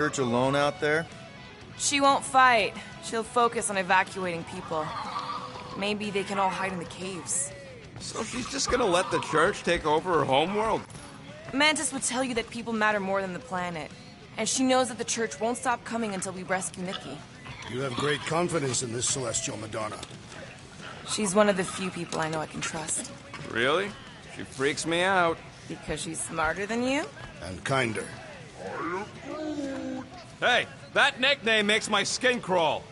church alone out there? She won't fight. She'll focus on evacuating people. Maybe they can all hide in the caves. So she's just gonna let the church take over her homeworld? Mantis would tell you that people matter more than the planet. And she knows that the church won't stop coming until we rescue Nikki. You have great confidence in this celestial Madonna. She's one of the few people I know I can trust. Really? She freaks me out. Because she's smarter than you? And kinder. Hey, that nickname makes my skin crawl.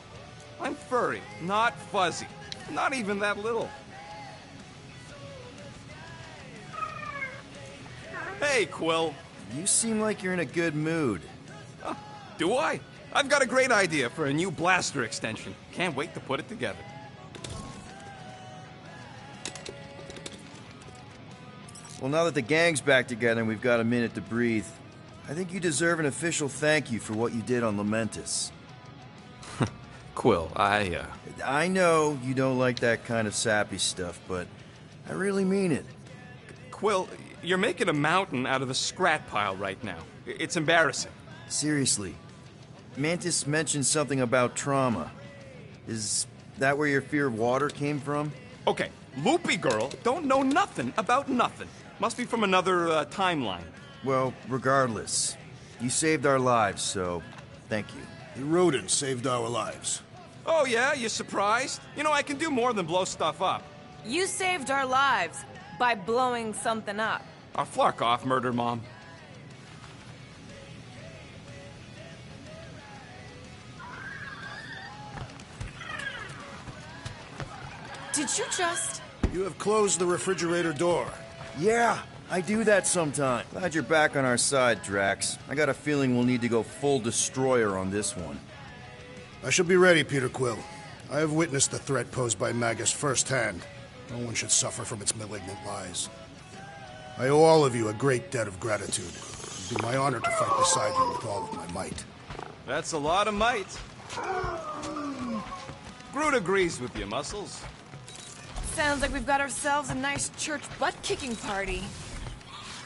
I'm furry, not fuzzy. Not even that little. Hey, Quill. You seem like you're in a good mood. Do I? I've got a great idea for a new blaster extension. Can't wait to put it together. Well, now that the gang's back together and we've got a minute to breathe, I think you deserve an official thank you for what you did on Lamentus. Quill, I know you don't like that kind of sappy stuff, but I really mean it. Quill, you're making a mountain out of the scrap pile right now. It's embarrassing. Seriously. Mantis mentioned something about trauma. Is that where your fear of water came from? Okay, Loopy Girl don't know nothing about nothing. Must be from another timeline. Well, regardless, you saved our lives, so thank you. The rodent saved our lives. Oh yeah, you surprised? You know, I can do more than blow stuff up. You saved our lives by blowing something up. Oh, flark off, Murder Mom. Did you just... You have closed the refrigerator door. Yeah, I do that sometime. Glad you're back on our side, Drax. I got a feeling we'll need to go full destroyer on this one. I shall be ready, Peter Quill. I have witnessed the threat posed by Magus firsthand. No one should suffer from its malignant lies. I owe all of you a great debt of gratitude. It would be my honor to fight beside you with all of my might. That's a lot of might. Groot agrees with you, Muscles. Sounds like we've got ourselves a nice church butt-kicking party.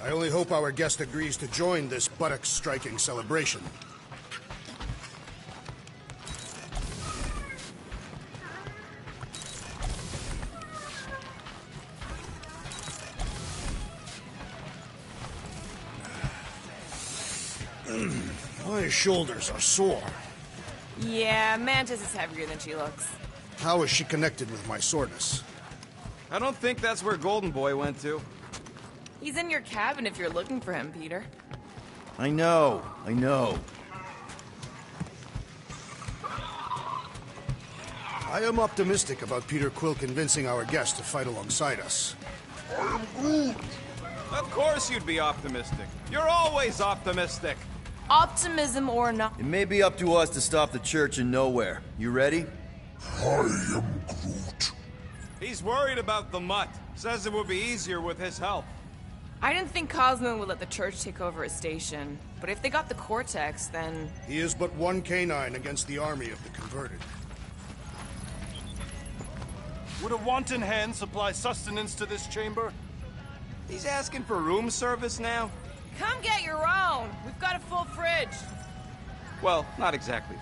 I only hope our guest agrees to join this buttocks-striking celebration. My shoulders are sore. Yeah, Mantis is heavier than she looks. How is she connected with my soreness? I don't think that's where Golden Boy went to. He's in your cabin if you're looking for him, Peter. I know. I am optimistic about Peter Quill convincing our guest to fight alongside us. Of course you'd be optimistic. You're always optimistic. Optimism or not. It may be up to us to stop the church in nowhere. You ready? I am Groot. He's worried about the mutt. Says it would be easier with his help. I didn't think Cosmo would let the church take over his station. But if they got the Cortex, then... He is but one canine against the army of the converted. Would a wanton hand supply sustenance to this chamber? He's asking for room service now? Come get your own! We've got a full fridge! Well, not exactly.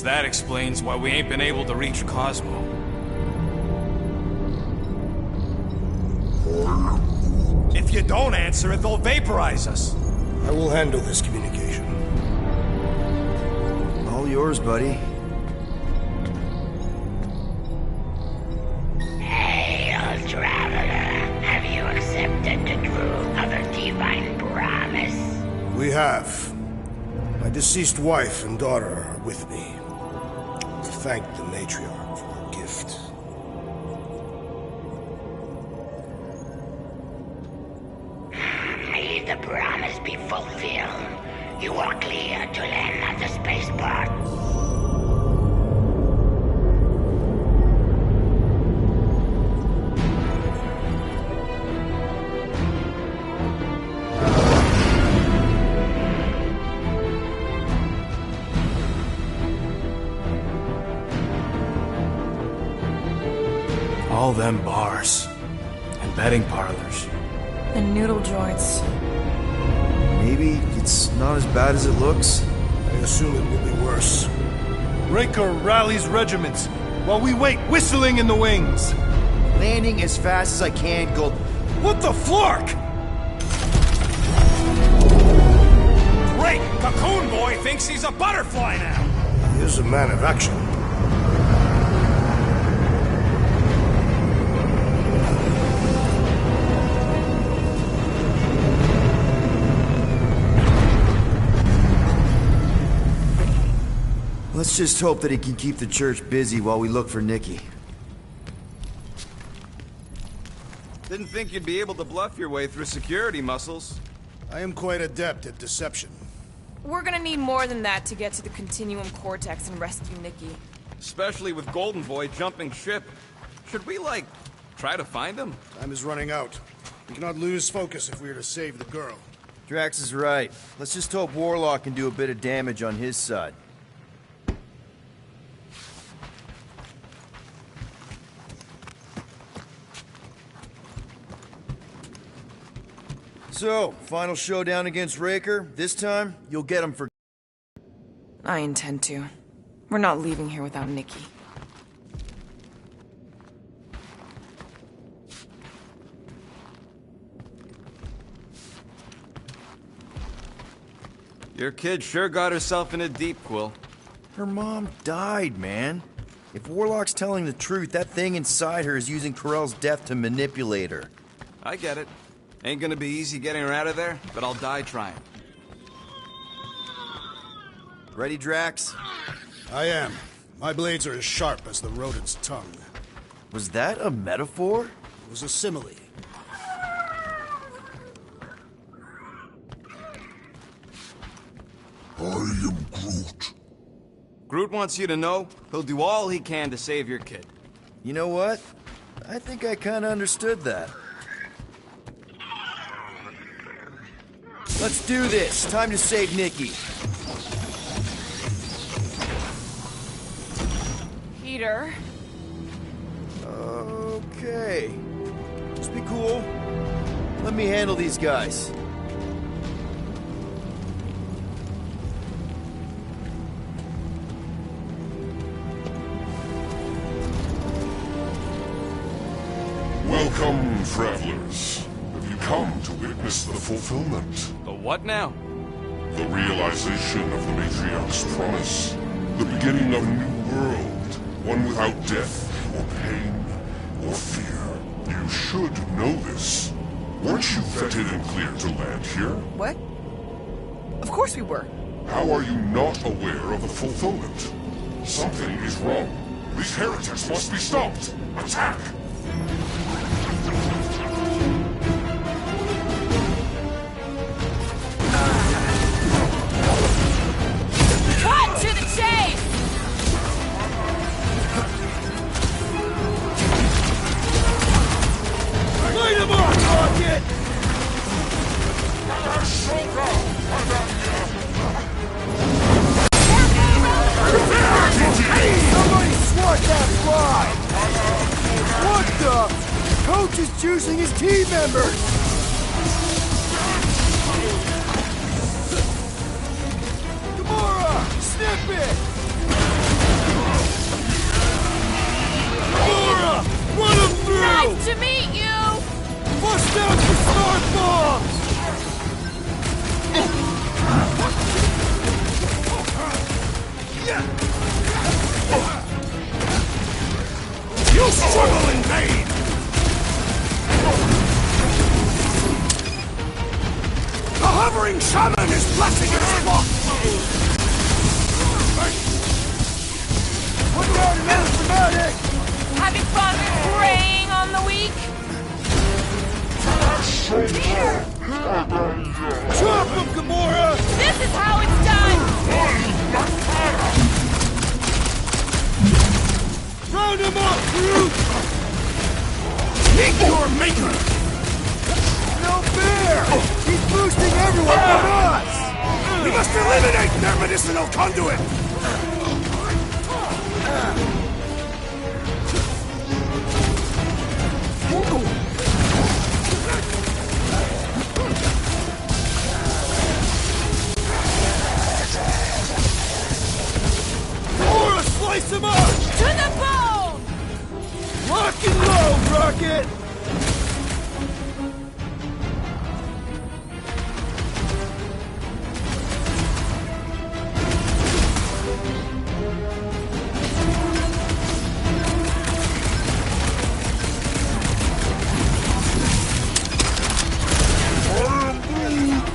That explains why we ain't been able to reach Cosmo. If you don't answer it, they'll vaporize us. I will handle this communication. All yours, buddy. Hail, traveler. Have you accepted the truth of a divine promise? We have. My deceased wife and daughter are with me. To thank the matriarch for her gift. May the promise be fulfilled. You are clear to All them bars. And betting parlors. And noodle joints. Maybe it's not as bad as it looks. I assume it will be worse. Raker rallies regiments, while we wait whistling in the wings. Landing as fast as I can, Gold. What the flark? Great! Cocoon Boy thinks he's a butterfly now! He is a man of action. Let's just hope that he can keep the church busy while we look for Nikki. Didn't think you'd be able to bluff your way through security muscles. I am quite adept at deception. We're gonna need more than that to get to the Continuum Cortex and rescue Nikki. Especially with Golden Boy jumping ship. Should we, like, try to find him? Time is running out. We cannot lose focus if we are to save the girl. Drax is right. Let's just hope Warlock can do a bit of damage on his side. So, final showdown against Raker. This time, you'll get him for... I intend to. We're not leaving here without Nikki. Your kid sure got herself in a deep, Quill. Her mom died, man. If Warlock's telling the truth, that thing inside her is using Corell's death to manipulate her. I get it. Ain't gonna be easy getting her out of there, but I'll die trying. Ready, Drax? I am. My blades are as sharp as the rodent's tongue. Was that a metaphor? It was a simile. I am Groot. Groot wants you to know he'll do all he can to save your kid. You know what? I think I kinda understood that. Let's do this. Time to save Nikki. Peter? Okay. Just be cool. Let me handle these guys. Welcome, travelers. Have you come to witness the fulfillment? The what now? The realization of the Matriarch's promise. The beginning of a new world. One without death, or pain, or fear. You should know this. Weren't you vetted and cleared to land here? What? Of course we were. How are you not aware of the fulfillment? Something is wrong. These heretics must be stopped. Attack! Cut to the chase! Light him up, Rocket! Somebody swat that fly! What the? Coach is juicing his team members! Gamora! Snip it! Gamora! Run him through! Nice to meet you! Bust out the smart bombs! You struggle in vain! The hovering shaman is blessing its flock! Put down an asthmatic! Having fun preying on the weak? Drop him, Gamora! This is how it's done! Round him up, Groot! Meet your maker! No fair! He's boosting everyone but us! We must eliminate their medicinal conduit! Or slice him up! To the bone! Lock and load, Rocket!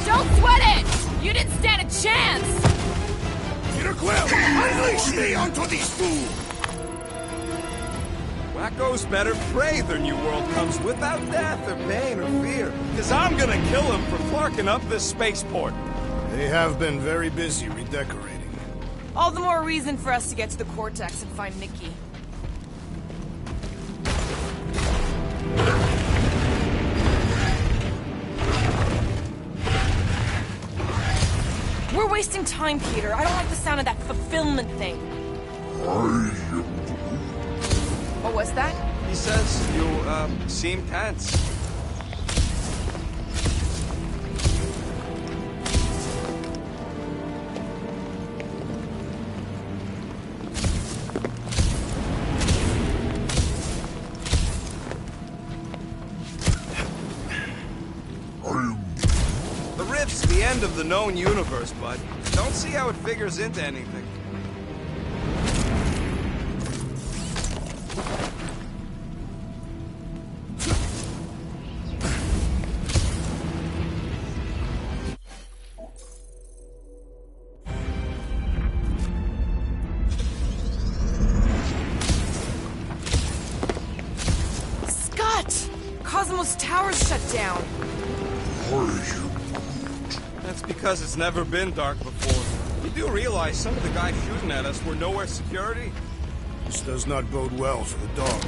Don't sweat it! You didn't stand a chance! Peter Quill, unleash me onto these fools! Wacko's better pray their new world comes without death or pain or fear. Cause I'm gonna kill him for clarking up this spaceport. They have been very busy redecorating. All the more reason for us to get to the Cortex and find Nikki. We're wasting time, Peter. I don't like the sound of that fulfillment thing. What was that? He says you, seem tense. The rift's the end of the known universe, bud. Don't see how it figures into anything. Scott! Cosmos Tower's shut down. That's because it's never been dark before. You do realize some of the guys shooting at us were nowhere security? This does not bode well for the dog.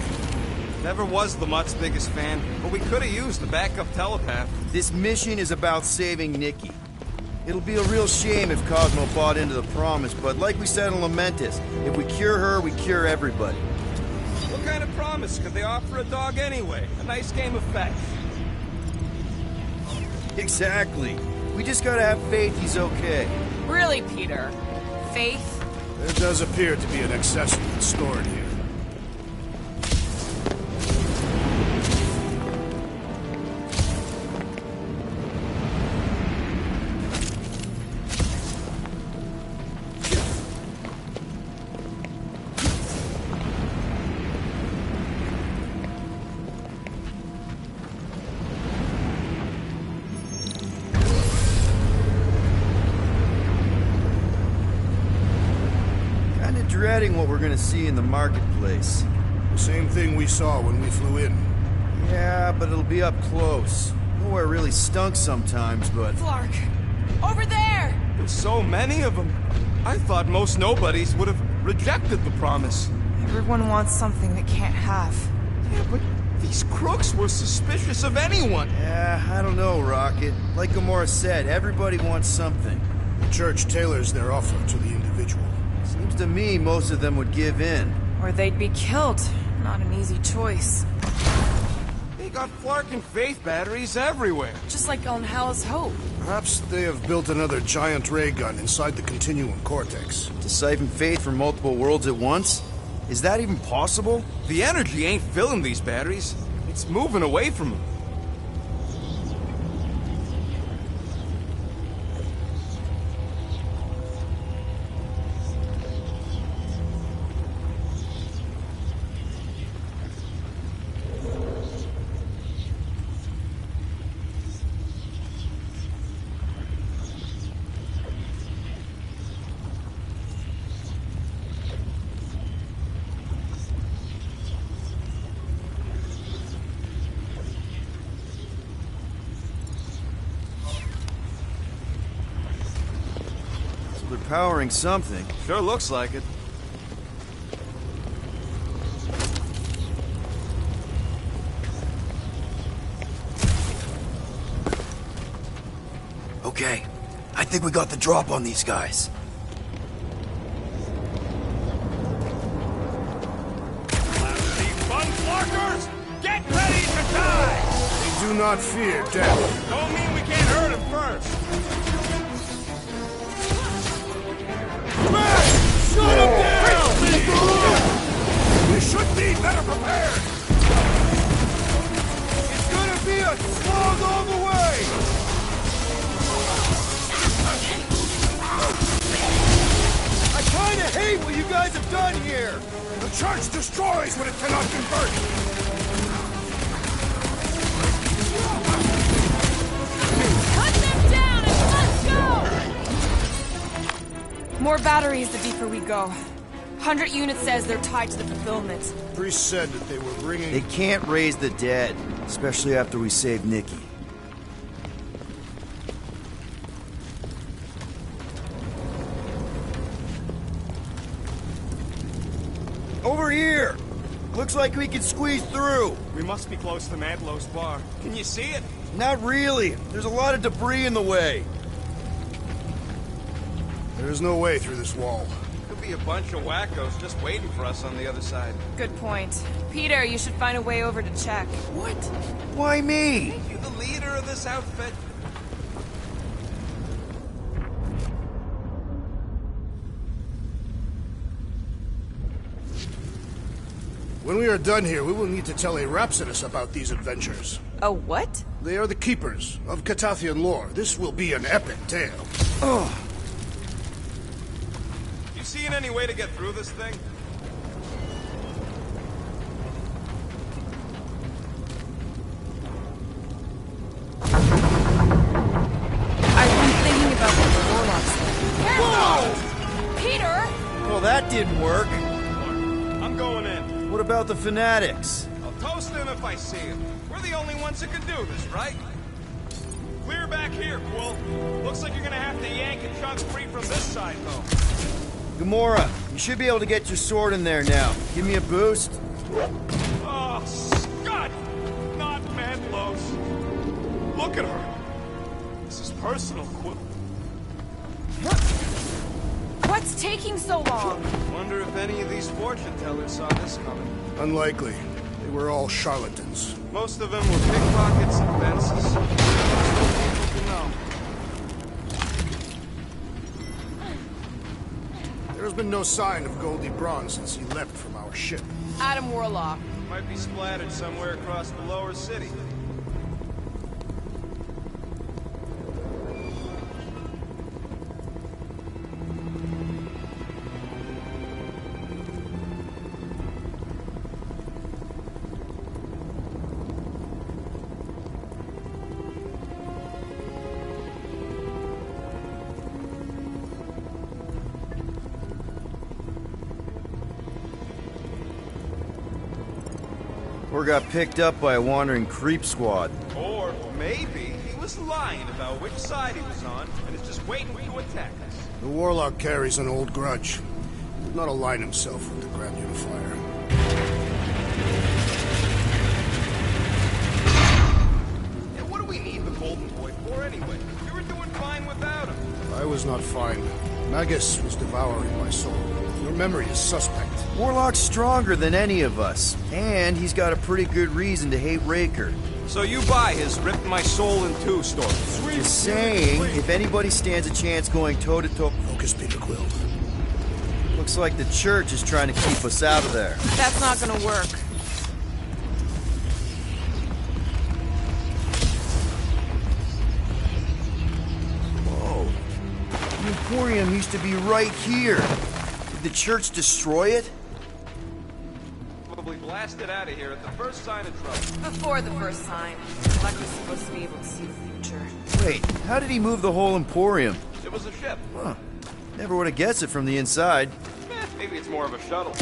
Never was the Mutt's biggest fan, but we could have used the backup telepath. This mission is about saving Nikki. It'll be a real shame if Cosmo bought into the promise, but like we said in Lamentus, if we cure her, we cure everybody. What kind of promise could they offer a dog anyway? A nice game of fetch. Exactly. We just gotta have faith he's okay. Really, Peter? Faith? There does appear to be an accessory stored here. Dreading what we're gonna see in the marketplace. The same thing we saw when we flew in. Yeah, but it'll be up close. Nowhere really stunk sometimes, but... Clark! Over there! There's so many of them. I thought most nobodies would have rejected the promise. Everyone wants something they can't have. Yeah, but these crooks were suspicious of anyone. Yeah, I don't know, Rocket. Like Gamora said, everybody wants something. The church tailors their offer to the individual. Seems to me most of them would give in. Or they'd be killed. Not an easy choice. They got Clark and Faith batteries everywhere. Just like on Hell's Hope. Perhaps they have built another giant ray gun inside the Continuum Cortex. To siphon faith from multiple worlds at once? Is that even possible? The energy ain't filling these batteries. It's moving away from them. They're powering something. Sure looks like it. Okay, I think we got the drop on these guys. Fun Clarkers! Get ready to die! They do not fear death. Don't mean we can't hurt him first. Shut him down! We should be better prepared! It's gonna be a slog all the way! I kinda hate what you guys have done here! The church destroys what it cannot convert! Cut them down and let's go! More batteries the deeper we go. 100 units says they're tied to the fulfillment. Priest said that they were bringing... They can't raise the dead, especially after we save Nikki. Over here! Looks like we can squeeze through. We must be close to Madlow's bar. Can you see it? Not really. There's a lot of debris in the way. There is no way through this wall. Could be a bunch of wackos just waiting for us on the other side. Good point. Peter, you should find a way over to check. What? Why me? You the leader of this outfit? When we are done here, we will need to tell a Rhapsodus about these adventures. A what? They are the keepers of Catathian lore. This will be an epic tale. You seeing any way to get through this thing? I've been thinking about what the warlocks did. Whoa! Peter! Well, that didn't work. I'm going in. What about the fanatics? I'll toast him if I see him. We're the only ones who can do this, right? Clear back here, Quill. Looks like you're gonna have to yank a chunk free from this side, though. Gamora, you should be able to get your sword in there now. Give me a boost. Oh, Scott! Not Madlow's. Look at her. This is personal, Quill. What's taking so long? Wonder if any of these fortune tellers saw this coming. Unlikely. They were all charlatans. Most of them were pickpockets and fences. People know. There has been no sign of Goldie Braun since he left from our ship. Adam Warlock. Might be splattered somewhere across the lower city. Or got picked up by a wandering creep squad. Or maybe he was lying about which side he was on and is just waiting to attack us. The Warlock carries an old grudge. He did not align himself with the Grand Unifier. And what do we need the Golden Boy for anyway? You were doing fine without him. I was not fine. Magus was devouring my soul. Your memory is suspect. Warlock's stronger than any of us, and he's got a pretty good reason to hate Raker. So you buy his ripped my soul in two story. Just saying, if anybody stands a chance going toe-to-toe... Focus, Peter Quill. Looks like the church is trying to keep us out of there. That's not gonna work. Whoa. The Emporium used to be right here. Did the church destroy it? Probably blasted out of here at the first sign of trouble. Before the first sign. Like we're supposed to be able to see the future. Wait, how did he move the whole Emporium? It was a ship. Huh. Never would have guessed it from the inside. Maybe it's more of a shuttle.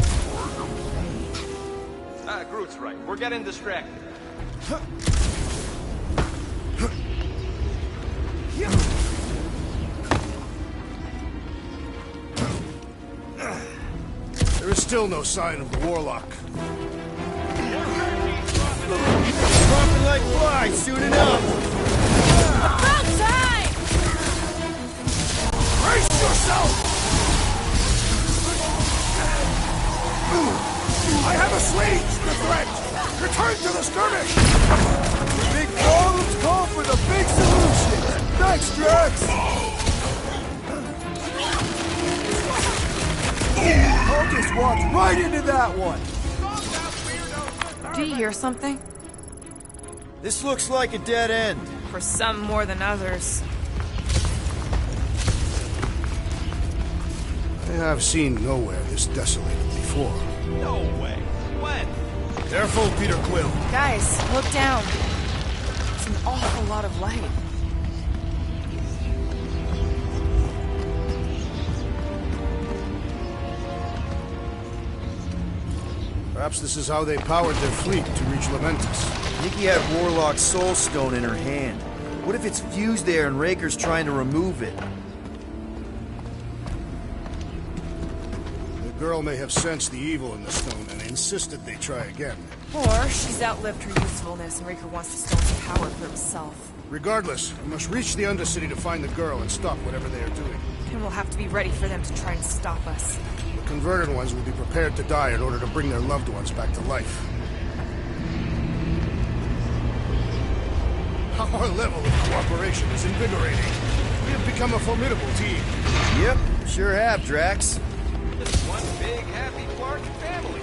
Groot's right. We're getting distracted. There is still no sign of the Warlock. Dropping like flies soon enough. About time! Brace yourself! I have assuaged the threat! Return to the skirmish! Big problems call for the big solution! Thanks, Drax! I'll just walk right into that one! Do you hear something? This looks like a dead end. For some more than others. I have seen nowhere this desolated before. No way. When? Careful, Peter Quill. Guys, look down. It's an awful lot of light. Perhaps this is how they powered their fleet to reach Lamentis. Nikki had Warlock's Soul Stone in her hand. What if it's fused there and Raker's trying to remove it? The girl may have sensed the evil in the stone and insisted they try again. Or she's outlived her usefulness and Raker wants the stone's power for himself. Regardless, we must reach the Undercity to find the girl and stop whatever they are doing. And we'll have to be ready for them to try and stop us. The converted ones will be prepared to die in order to bring their loved ones back to life. Our level of cooperation is invigorating. We have become a formidable team. Yep, sure have, Drax. Just one big, happy Clark family.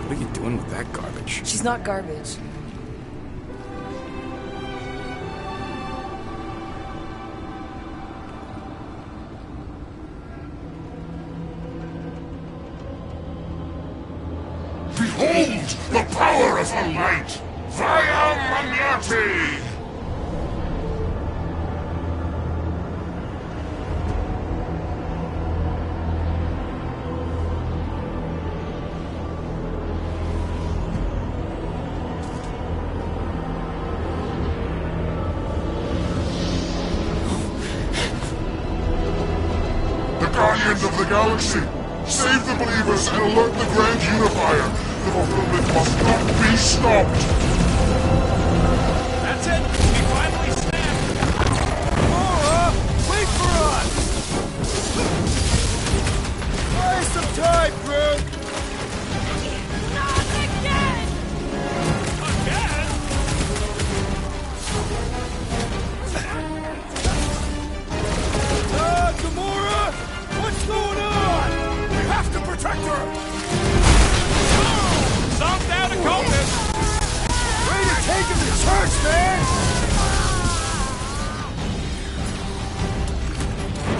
What are you doing with that garbage? She's not garbage. Behold the power of the light! Via Magnati! Guardians of the Galaxy! Save the believers and alert the Grand Unifier! The fulfillment must not be stopped! That's it. We finally snapped. Laura, wait for us! Buy some time, Groot! Not again! Again? Gamora! What's going on? We have to protect her! Sunk down to Copas. Way to take him to church, man!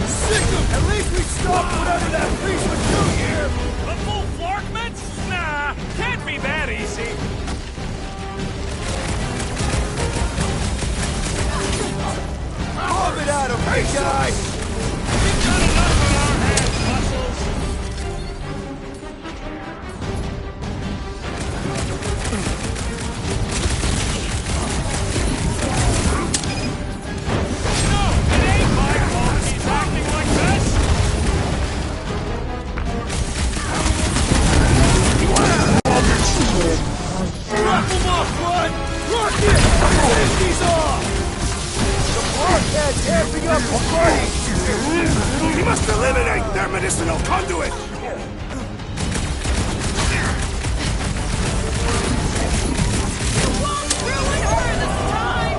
Sick him! At least we stopped whatever that priest was doing here! The full Flarkments? Nah, can't be that easy. Lob it at him, hey guy! We've got enough on our hands, muscles. No, it ain't my fault he's acting like this. Wrap him up, Run! Rocket! Safety's off! The blockhead's amping up the fight! We must eliminate their medicinal conduit! Ruin her this time!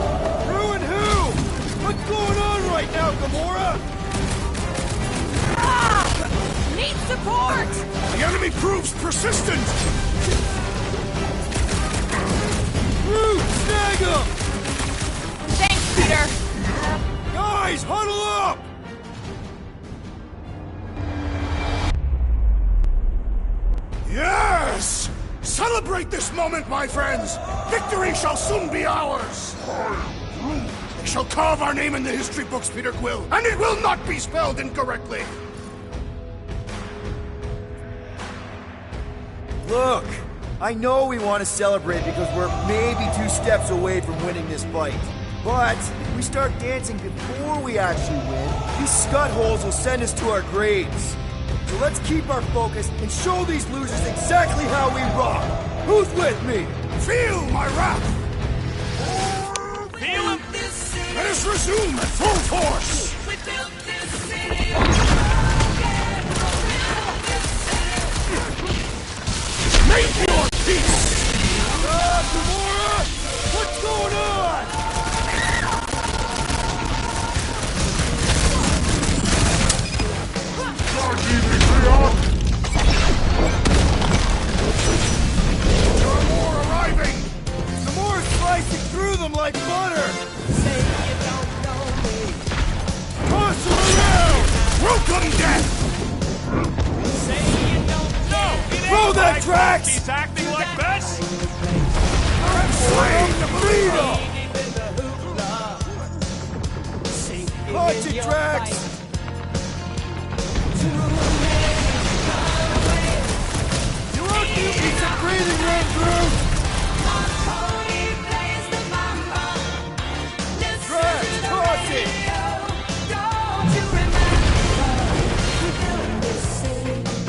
Ruin who? What's going on right now, Gamora? Ah! Need support! The enemy proves persistent! Groot, snag him! Thanks, Peter! Guys, huddle up! Yes! Celebrate this moment, my friends! Victory shall soon be ours! They shall carve our name in the history books, Peter Quill, and it will not be spelled incorrectly! Look, I know we want to celebrate because we're maybe 2 steps away from winning this fight. But if we start dancing before we actually win, these scutholes will send us to our graves. So let's keep our focus and show these losers exactly how we rock. Who's with me? Feel my wrath! Feel him? Let us resume at full force! Make your peace! Gamora! What's going on? There are more arriving! Gamora's slicing through them like butter! Say you don't know me. Toss them around! Welcome, death! Say you don't know. Throw that Like Drax! He's acting like this? Slay the burrito! Punch it, Drax! You won't do me some breathing room, Groot! Drax, toss it!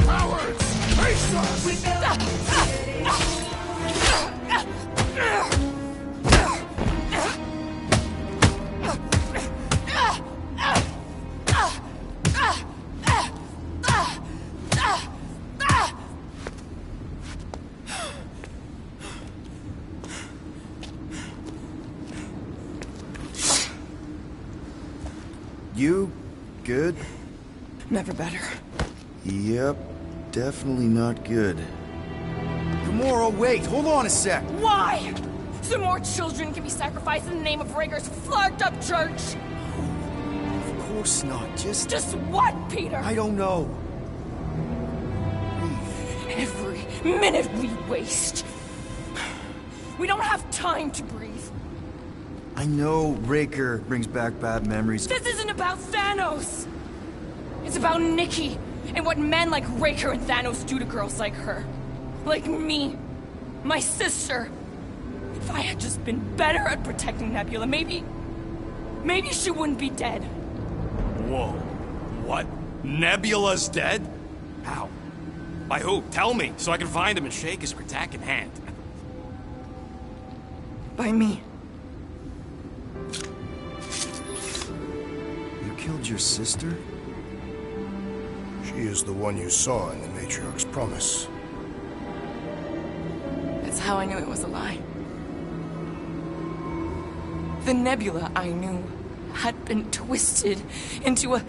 Cowards! Face us! You good? Never better. Yep, definitely not good. Gamora, wait, hold on a sec. Why? So more children can be sacrificed in the name of Rager's flagged up church? Of course not, Just what, Peter? I don't know. Every minute we waste. We don't have time to breathe. I know Raker brings back bad memories. This isn't about Thanos. It's about Nikki and what men like Raker and Thanos do to girls like her. Like me. My sister. If I had just been better at protecting Nebula, maybe she wouldn't be dead. Whoa. What? Nebula's dead? How? By who? Tell me, so I can find him and shake his Kratak in hand. By me. You killed your sister? She is the one you saw in the Matriarch's promise. That's how I knew it was a lie. The Nebula I knew had been twisted into a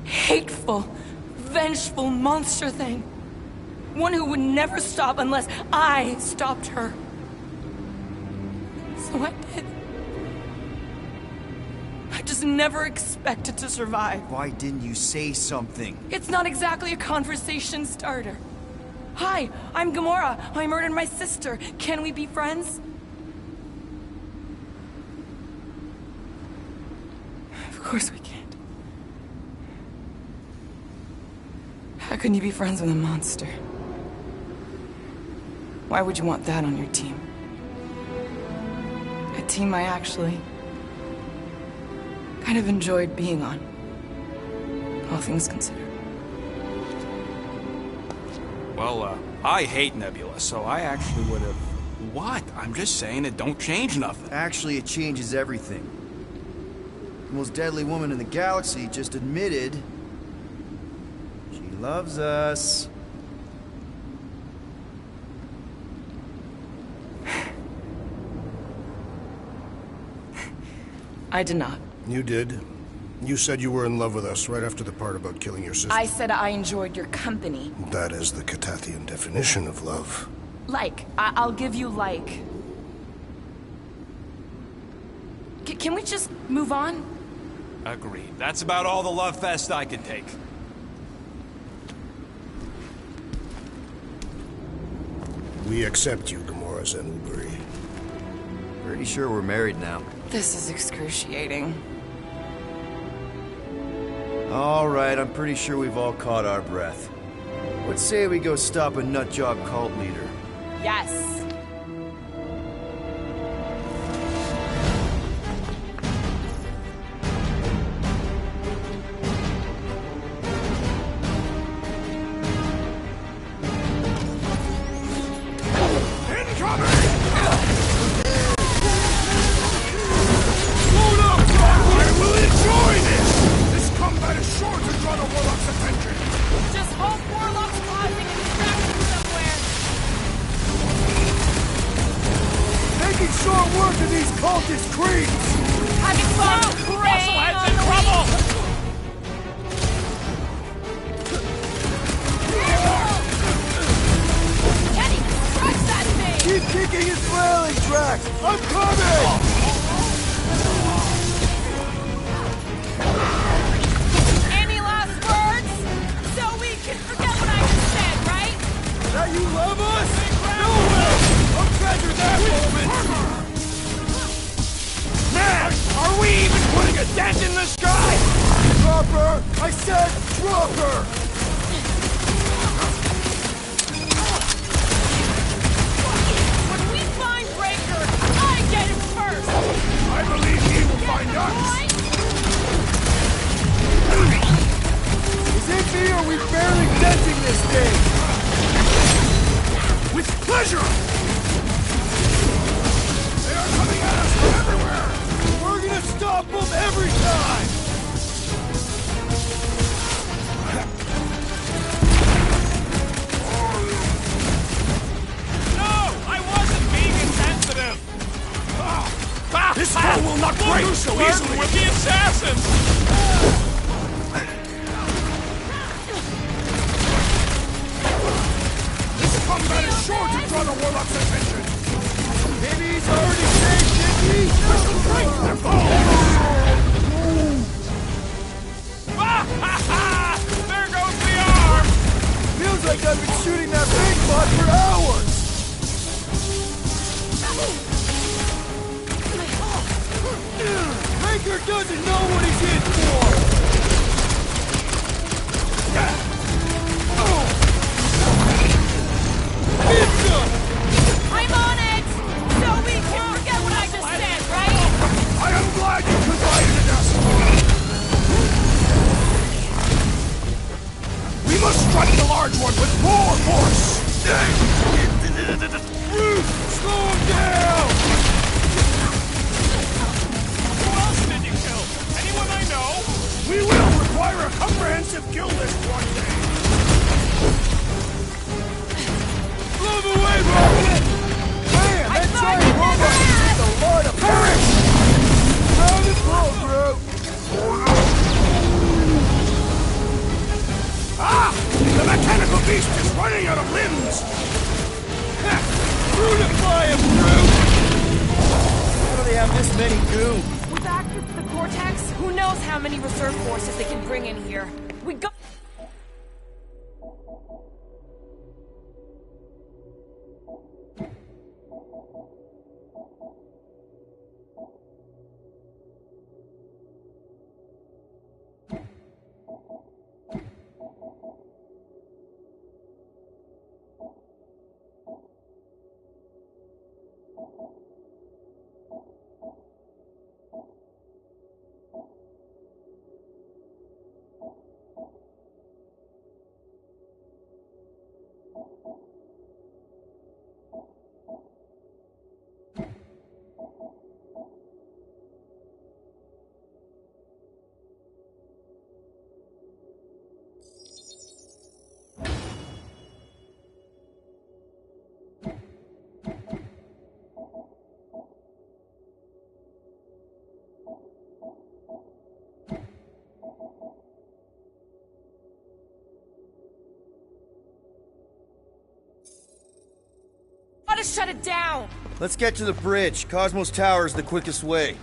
hateful, vengeful monster thing. One who would never stop unless I stopped her. So I did. I just never expected to survive. Why didn't you say something? It's not exactly a conversation starter. Hi, I'm Gamora. I murdered my sister. Can we be friends? Of course we can't. How can you be friends with a monster? Why would you want that on your team? A team I actually kind of enjoyed being on. All things considered. Well, I hate Nebula, so I actually would have... What? I'm just saying it don't change nothing. Actually, it changes everything. The most deadly woman in the galaxy just admitted she loves us. I did not. You did. You said you were in love with us right after the part about killing your sister. I said I enjoyed your company. That is the Catathian definition of love. Like. I'll give you like. Can we just move on? Agreed. That's about all the love fest I can take. We accept you, Gamora Zenuburi. Pretty sure we're married now. This is excruciating. All right, I'm pretty sure we've all caught our breath. Let's say we go stop a nutjob cult leader. Yes. Just hope Warlock's causing a distraction somewhere. Making short work of these cultist creeps! Having fun preying Musclehead's on in the trouble! weak. Can't even stretch that thing! Keep kicking his flailing tracks! I'm coming! Any last words? So we can forget what I just said, right? That you love us? No way! I'll treasure that moment! Man, are we even putting a dent in the sky? Drop her! I said drop her! When we find Breaker, I get him first! I believe he will find us. Is it me or are we barely denting this thing? With pleasure! They are coming at us from everywhere! We're gonna stop them every time! No! I wasn't being insensitive! This foe will not break so easily! With the assassins! This combat is sure to draw the Warlock's attention! Maybe he's already saved, Nicky! Break their There goes the arm! Feels like I've been shooting that big bot for hours! Baker doesn't know what he's in for! I'm on it! So we can forget what I just said, right? I am glad you confided in us! We must strike the large one with more force! Slow him down! Who else did you kill? Anyone I know? We will require a comprehensive kill list one day! Blow them away, Rocket! Man, that giant robot is a lot of perish! How to blow, bro? Ah! The mechanical beast is running out of limbs! Brutify him, Groot! How do they have this many goons? With access to the Cortex, who knows how many reserve forces they can bring in here. We got... Gotta shut it down! Let's get to the bridge. Cosmos Tower is the quickest way.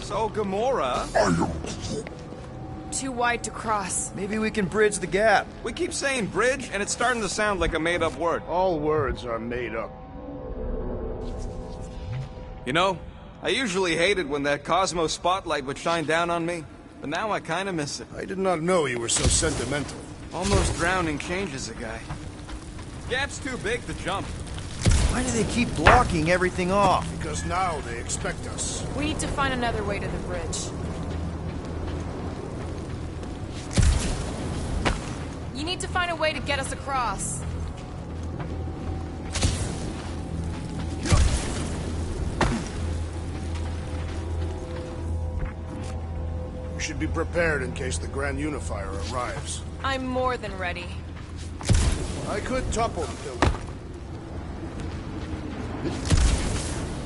So, Gamora... Too wide to cross. Maybe we can bridge the gap. We keep saying bridge, and it's starting to sound like a made-up word. All words are made up. You know, I usually hated when that Cosmo spotlight would shine down on me. but now I kinda miss it. I did not know you were so sentimental. Almost drowning changes a guy. Gap's too big to jump. Why do they keep blocking everything off? Because now they expect us. We need to find another way to the bridge. You need to find a way to get us across. We should be prepared in case the Grand Unifier arrives. I'm more than ready. I could topple the building.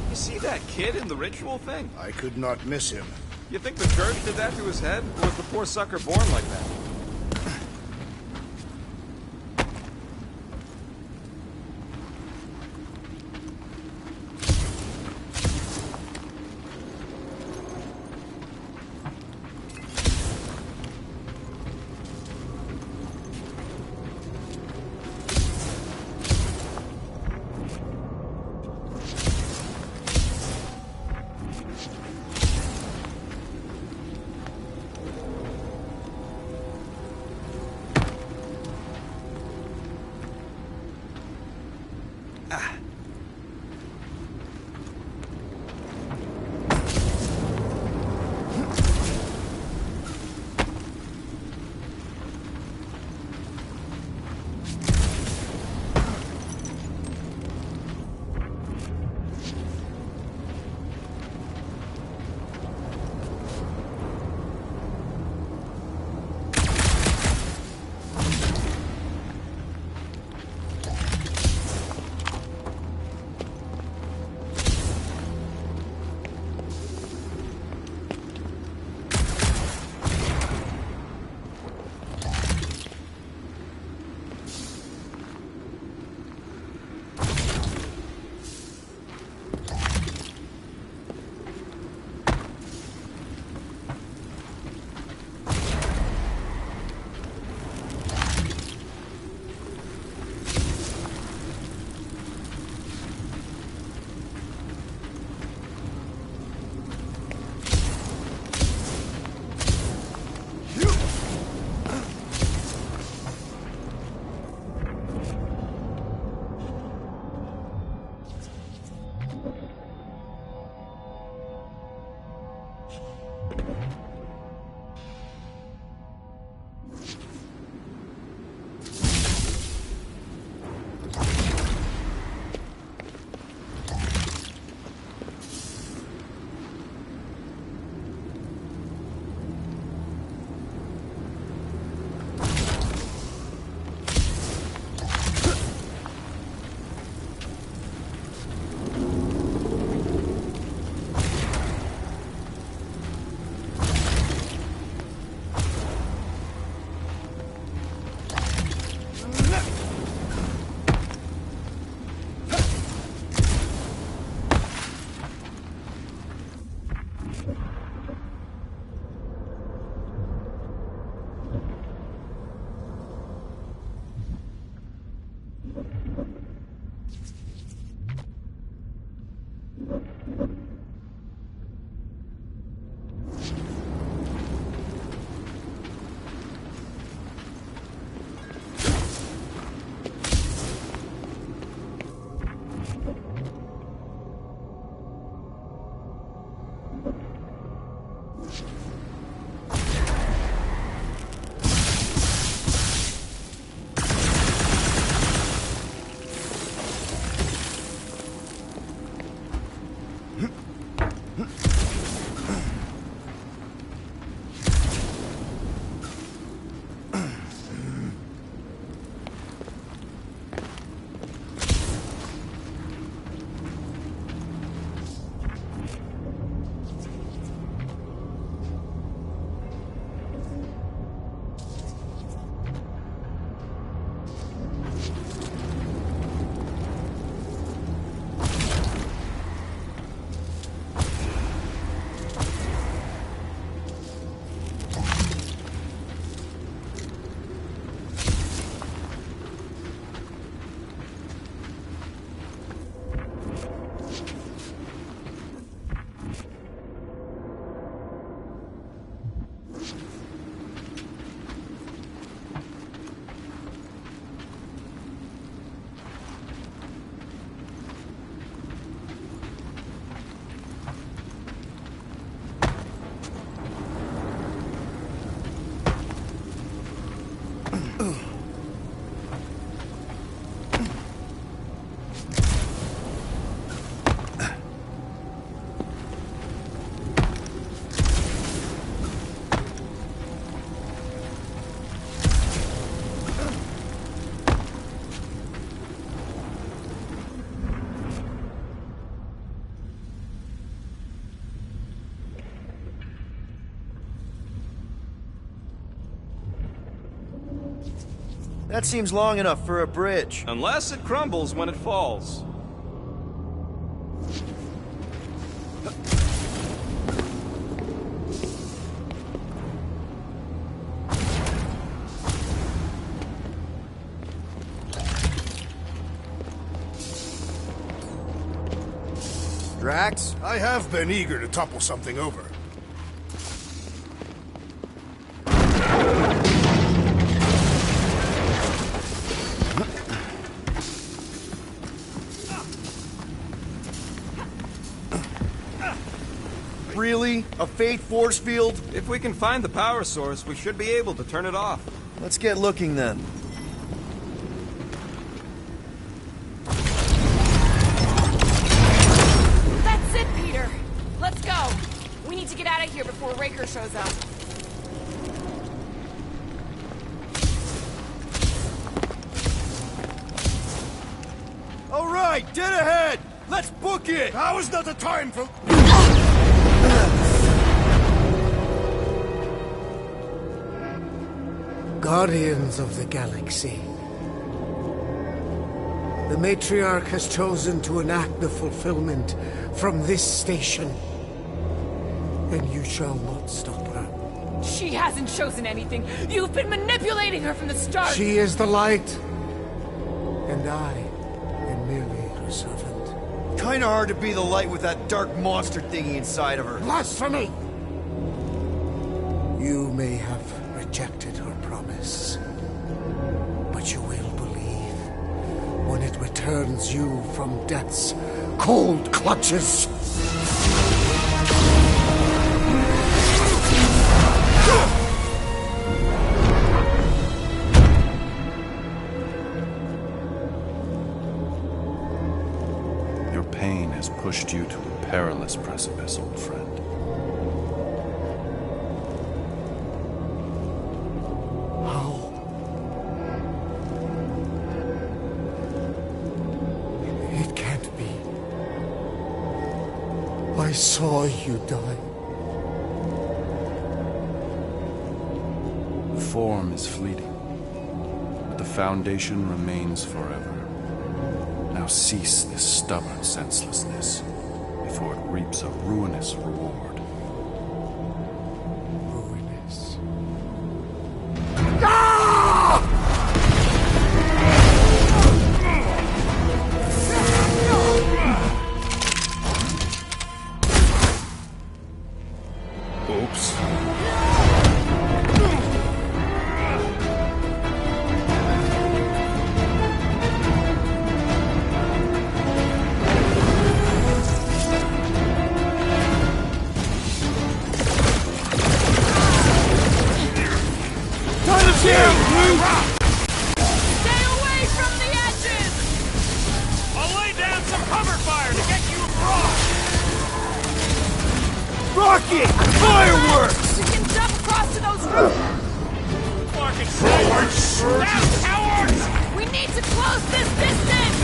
You see that kid in the ritual thing? I could not miss him. You think the church did that to his head? Or was the poor sucker born like that? That seems long enough for a bridge. Unless it crumbles when it falls. Drax? I have been eager to topple something over. Really? A fate force field? If we can find the power source, we should be able to turn it off. Let's get looking then. That's it, Peter. Let's go. We need to get out of here before Raker shows up. All right, dead ahead! Let's book it! Now is not the time for... Guardians of the Galaxy. The Matriarch has chosen to enact the fulfillment from this station. And you shall not stop her. She hasn't chosen anything. You've been manipulating her from the start. She is the light. And I am merely her servant. Kinda hard to be the light with that dark monster thingy inside of her. Blasphemy! You may have rejected her promise, but you will believe when it returns you from death's cold clutches. Your pain has pushed you to a perilous precipice, old friend. I saw you die. The form is fleeting, but the foundation remains forever. Now cease this stubborn senselessness before it reaps a ruinous reward. Ruinous. Oops. Time to jam, Luke! Stay away from the edges! I'll lay down some cover fire to get you across! Rocket! Fireworks! We can jump across to those roofs! Fucking cowards! Down, cowards! We need to close this distance!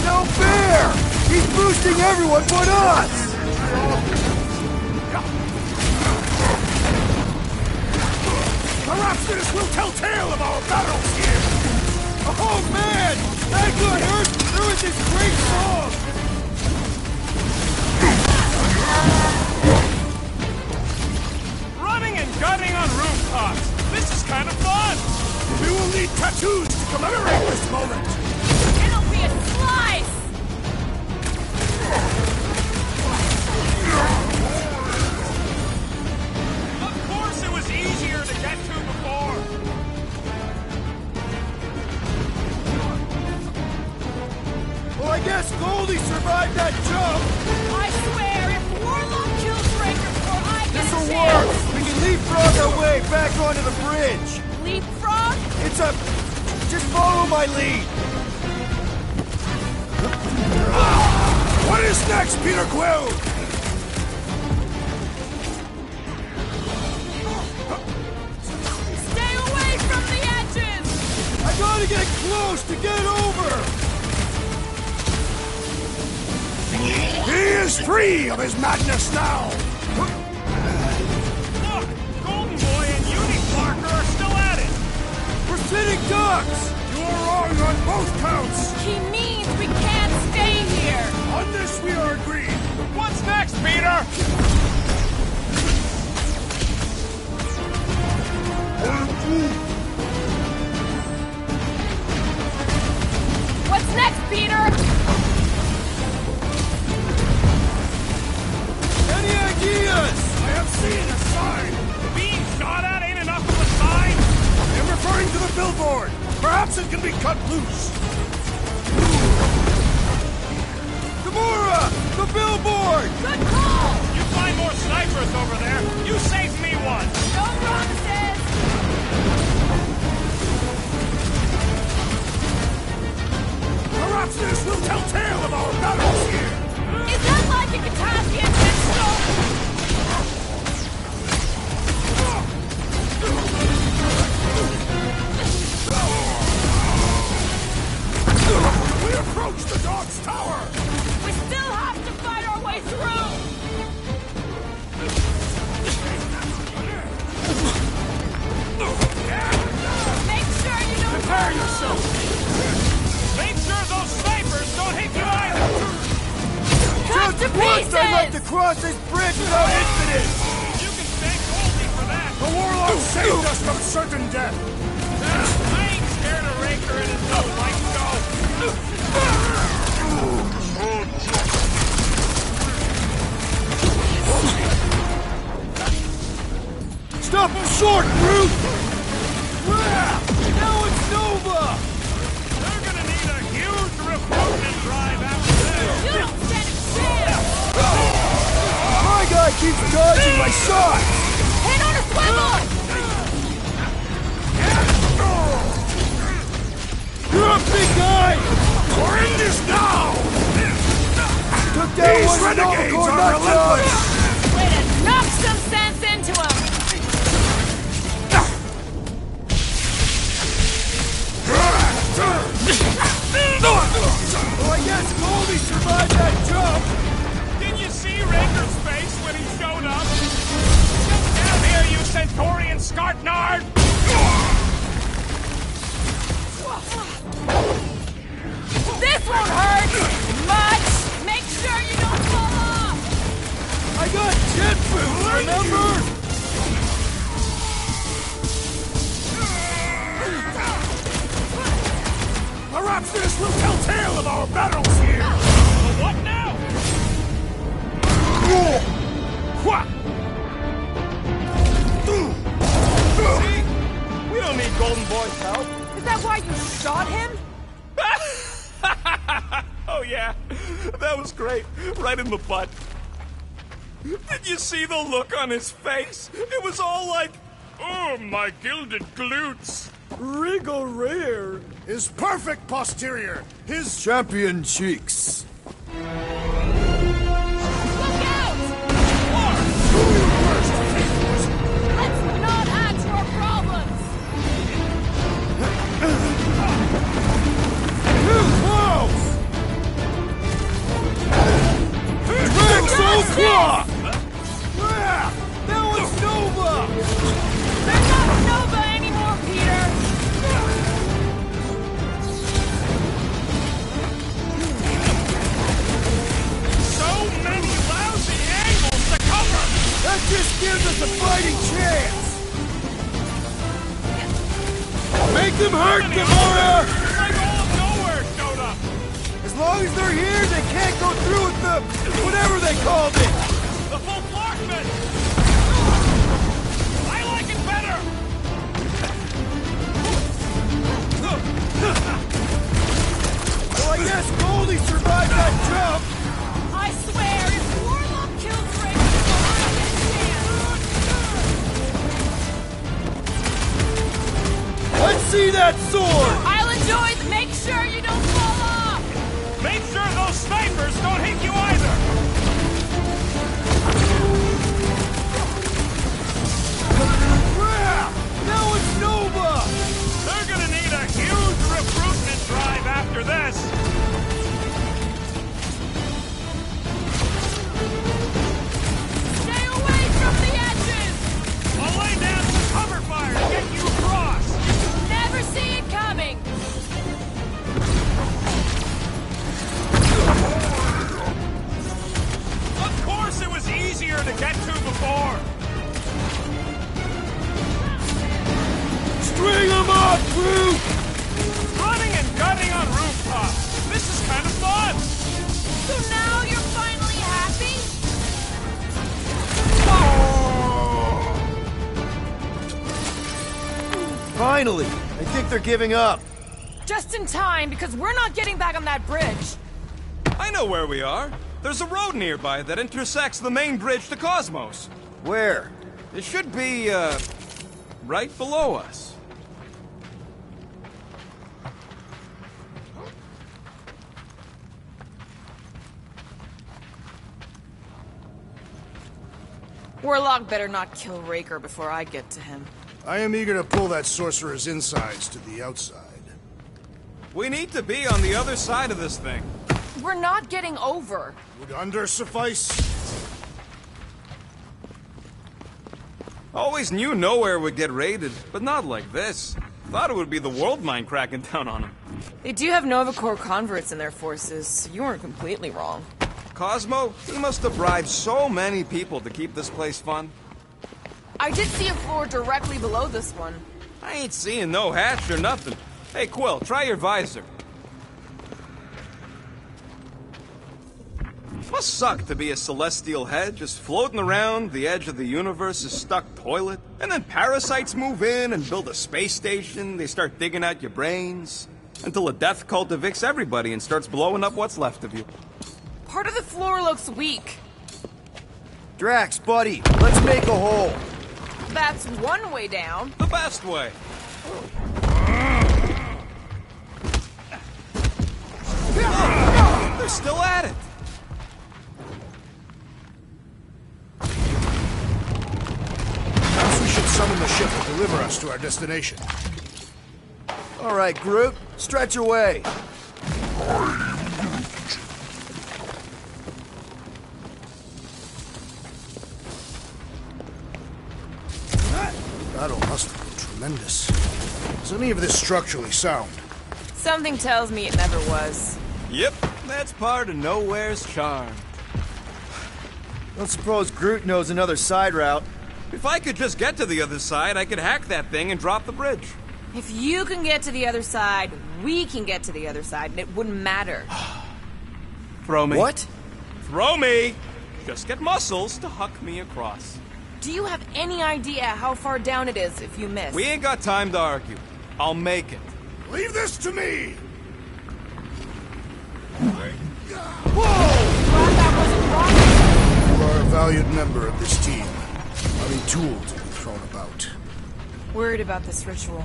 No fair! He's boosting everyone but us! Perhaps this will tell tale of our battles here! Oh man! That got hurt through this great song! Running and gunning on rooftops! This is kind of fun! We will need tattoos to commemorate this moment! It'll be a slice! Of course it was easier to get to before! Well, I guess Goldie survived that jump! I swear, if Warlock kills Raker before I get This'll a work! chance... We can leapfrog our way back onto the bridge! Leapfrog? It's a... just follow my lead! What is next, Peter Quill? Stay away from the edges! I gotta get close to get over! He is free of his madness now! Look! Golden Boy and Uni Parker are still at it! We're sitting ducks! You are wrong on both counts! He means we can't stay here! On this we are agreed! What's next, Peter? What's next, Peter? Any ideas? I have seen a sign! Being shot at ain't enough of a sign? I am referring to the billboard! Perhaps it can be cut loose! Gamora! The billboard! Good call! You find more snipers over there. You saved me one. No promises! Perhaps this will tell tale of our battles here! Is that like a catastrophe intentional? We approach the dog's tower! We still have to fight our way through! Make sure you don't Prepare yourself! Make sure those snipers don't hit you either. cut to Once I'd like to pieces! cross this bridge without incident! You can thank Goldie for that. The warlock saved us from certain death! I ain't scared of Raker and his no light show. Stop him short, brute! Now it's Nova! They're gonna need a huge recruitment drive after this. You don't stand a chance! My guy keeps dodging my shots! Hit on a swivel! You're up, big guy! We're in this now! Took down These one renegades Nova are relentless! Way to knock some sense into him! Well, I guess Goldie survived that jump! Did you see Raker's face when he showed up? Get down here, you Centaurian Scartnard! This won't hurt! Much! Make sure you don't fall off! I got jet boots, remember? Perhaps this will tell tale of our battles here! Well, what now? See? We don't need Golden Boy's help. Is that why you shot him? Oh yeah, that was great. Right in the butt. Did you see the look on his face? It was all like, oh, my gilded glutes. Regal rear. His perfect posterior! His Champion cheeks. Look out! Let's not add to our problems! Too close! Drag so claw! Now it's Nova! They're not Nova anymore, Peter! So many lousy angles to cover. That just gives us a fighting chance! Make them hurt, Gamora! It's like all of nowhere showed up. As long as they're here, they can't go through with the... whatever they called it! The full blockman. I like it better. Well, I guess Goldie survived that jump! I swear, if Warlock kills Raker, I get a chance! Let's see that sword! I'll enjoy the make sure you don't fall off! Make sure those snipers don't hit you either. Now it's Nova! They're gonna need a huge recruitment drive after this. Stay away from the edges! I'll lay down some cover fire to get you across. Never see it coming! Finally! I think they're giving up. Just in time, because we're not getting back on that bridge. I know where we are. There's a road nearby that intersects the main bridge to Cosmos. Where? It should be, right below us. Warlock better not kill Raker before I get to him. I am eager to pull that sorcerer's insides to the outside. We need to be on the other side of this thing. We're not getting over. Would under suffice? Always knew nowhere would get raided, but not like this. Thought it would be the world mine cracking down on them. They do have Nova Corps converts in their forces, so you weren't completely wrong. Cosmo, he must have bribed so many people to keep this place fun. I did see a floor directly below this one. I ain't seeing no hatch or nothing. Hey, Quill, try your visor. Must suck to be a celestial head, just floating around the edge of the universe's stuck toilet. And then parasites move in and build a space station. They start digging out your brains. Until a death cult evicts everybody and starts blowing up what's left of you. Part of the floor looks weak. Drax, buddy, let's make a hole. That's one way down. The best way. They're still at it. Perhaps we should summon the ship to deliver us to our destination. All right, Groot, stretch away. Battle must have been tremendous. Is any of this structurally sound? Something tells me it never was. Yep, that's part of Nowhere's charm. Don't suppose Groot knows another side route. If I could just get to the other side, I could hack that thing and drop the bridge. If you can get to the other side, we can get to the other side, and it wouldn't matter. Throw me. What? Throw me! Just get muscles to huck me across. Do you have any idea how far down it is if you miss? We ain't got time to argue. I'll make it. Leave this to me! Glad that wasn't wrong. You are a valued member of this team. Not a tool to be thrown about. Worried about this ritual.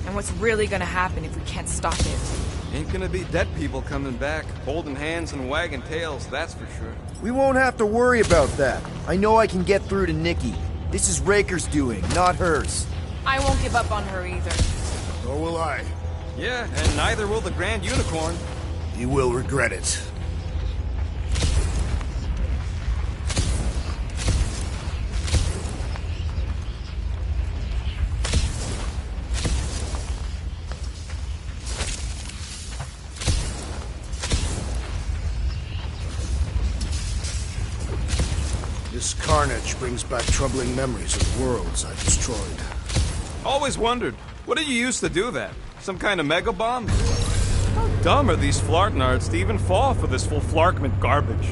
And what's really gonna happen if we can't stop it? Ain't gonna be dead people coming back, holding hands and wagging tails, that's for sure. We won't have to worry about that. I know I can get through to Nikki. This is Raker's doing, not hers. I won't give up on her either. Nor will I. Yeah, and neither will the Grand Unicorn. You will regret it. This carnage brings back troubling memories of the worlds I destroyed. Always wondered, what did you use to do that? Some kind of mega bomb? How dumb are these flartnards to even fall for this full flarkment garbage?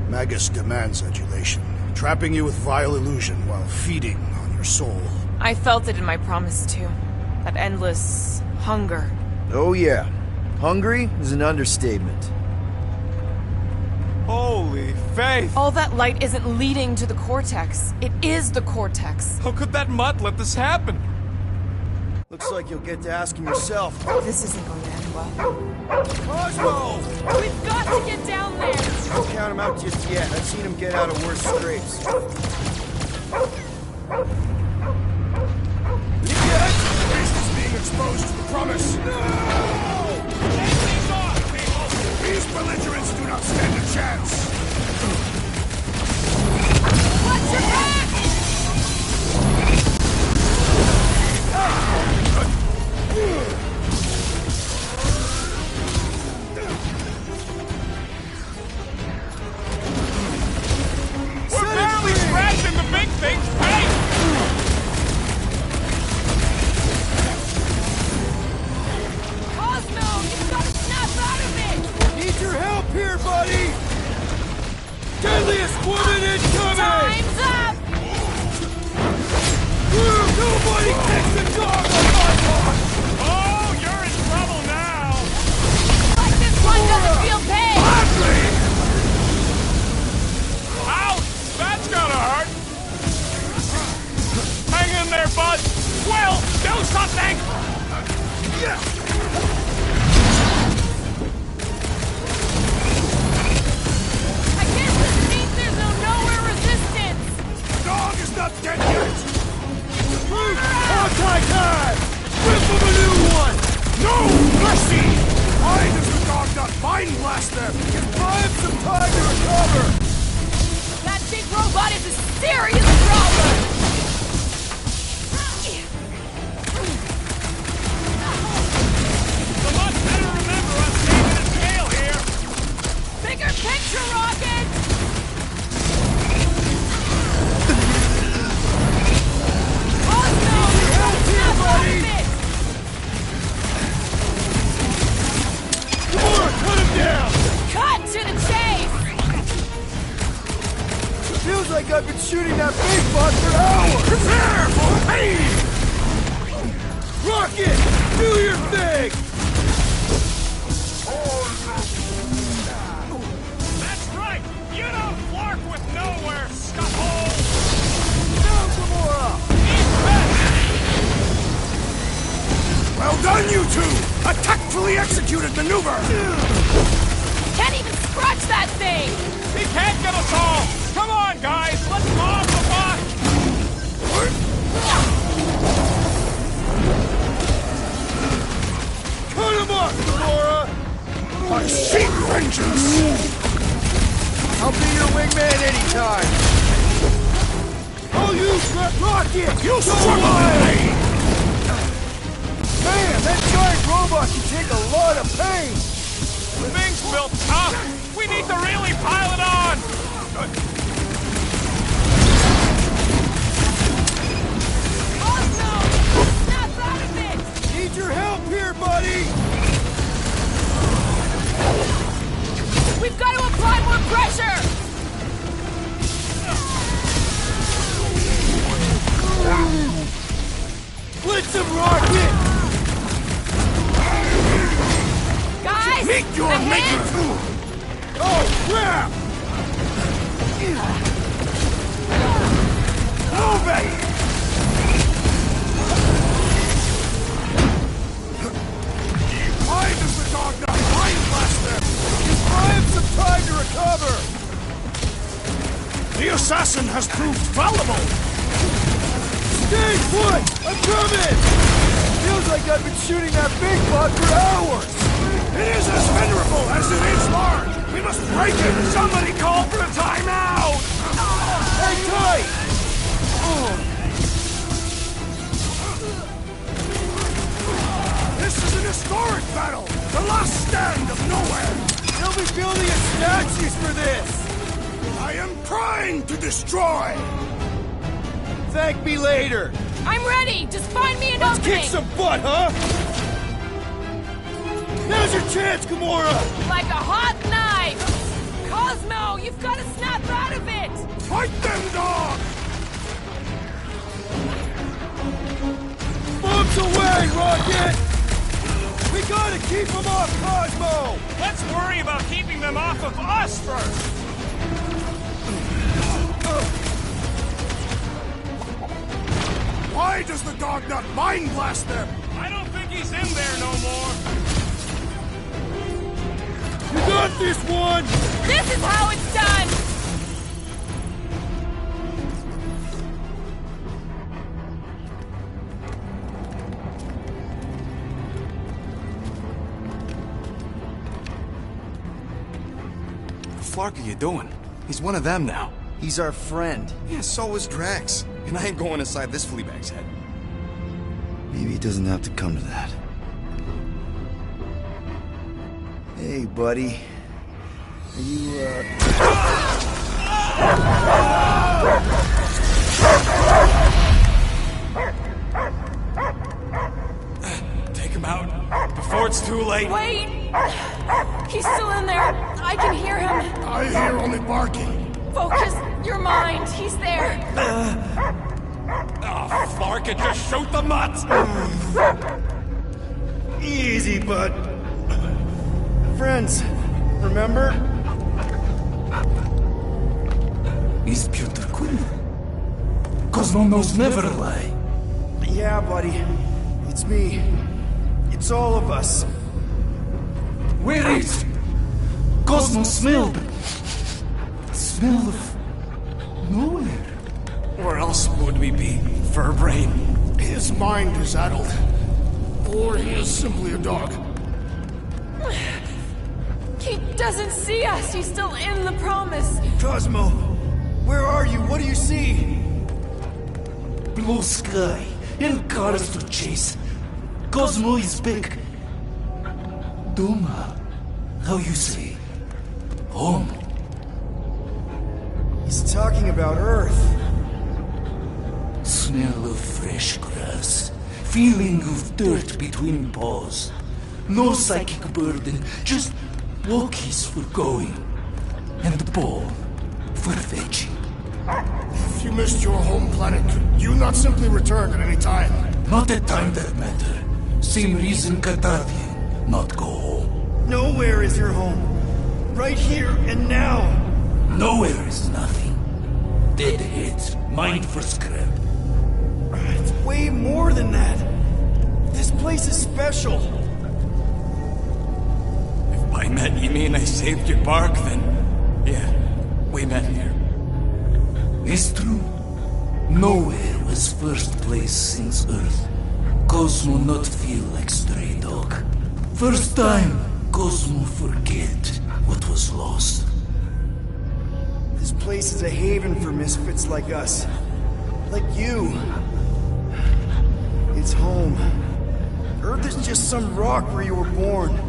Magus demands adulation, trapping you with vile illusion while feeding on your soul. I felt it in my promise too. That endless hunger. Oh yeah. Hungry is an understatement. Holy faith! All that light isn't leading to the cortex. It is the cortex. How could that mutt let this happen? Looks like you'll get to asking yourself. This isn't going to end well. Cosmo! We've got to get down there! Don't count him out just yet. I've seen him get out of worse scrapes. Beast is being exposed to the promise. No! These off, people! These belligerents do not stand a chance. Watch your back! We're barely scratching the big thing's face! Cosmo, you've got to snap out of it! Need your help here, buddy! Deadliest woman incoming! Time's up! Nobody kicks the dog Dognut Mind Blaster! Give Prime some time to recover! That big robot is a serious problem! So much better remember us saving a scale here. Bigger picture, Rocket! Oh no! Help here, buddy! Come on, cut him down! Cut to the chase! Feels like I've been shooting that big bot for hours! Prepare for pain! Rocket! Do your thing! That's right. You don't flark with nowhere, scuffhole. Down, Gamora! Well done, you two! A tactfully executed maneuver! Can't even scratch that thing! He can't get us all. Come on, guys. Let's mob the bot. Cut him off, Gamora! I seek vengeance! I'll be your wingman anytime! I'll use that rocket! You struggle in vain! Man, that giant robot can take a lot of pain! The thing's built tough. We need to really pile it on. Oh no! Snap out of it! Need your help here, buddy! We've got to apply more pressure! Blitz him, Rocket! Guys! Meet your ahead! maker too! Oh, crap! Move it! Why does the dog not mind blaster? I have some time to recover! The assassin has proved fallible! Stay put! I'm coming! Feels like I've been shooting that big bot for hours! It is as venerable as it is large! We must break it! Somebody call for a timeout! Hang tight! This is an historic battle! The last stand of nowhere! They'll be building us statues for this! I am trying to destroy! Thank me later! I'm ready! Just find me an Let's opening! kick some butt, huh? Now's your chance, Gamora! Like a hot knife! Cosmo, you've got to snap out of it! Fight them, dog! Bombs away, Rocket! We gotta keep them off Cosmo! Let's worry about keeping them off of us first. Why does the dog not mind blast them? I don't think he's in there no more. You got this one! This is how it's done! What the fuck are you doing? He's one of them now. He's our friend. Yeah, so is Drax. And I ain't going inside this fleabag's head. Maybe it doesn't have to come to that. Hey, buddy. Are you, Take him out before it's too late. Wait! He's still in there. I can hear him. I hear only barking. Focus your mind. He's there. Oh, Flark, it just shoot the mutts. Easy, bud. Friends, remember? Is Peter Quill? Cosmo knows never lie. Yeah, buddy. It's me. It's all of us. Where is Cosmo smelled? Smell of nowhere. Where else would we be, Furbrain? His mind is addled. Or he is simply a dog. doesn't see us. He's still in the promise. Cosmo, where are you? What do you see? Blue sky and cars to chase. Cosmo is back. Duma, how you say? Home. He's talking about Earth. Smell of fresh grass. Feeling of dirt between paws. No psychic burden, just walkies for going. And the ball for fetching. If you missed your home planet, could you not simply return at any time? Not at time that matter. Same reason Carthathian not go home. Nowhere is your home. Right here and now. Nowhere is nothing. Dead heads, mind for scrap. It's way more than that. This place is special. If by met you mean I saved your bark, then yeah, we met here. It's true. Nowhere was first place since Earth. Cosmo not feel like stray dog. First time, Cosmo forget what was lost. This place is a haven for misfits like us. Like you. It's home. Earth is just some rock where you were born.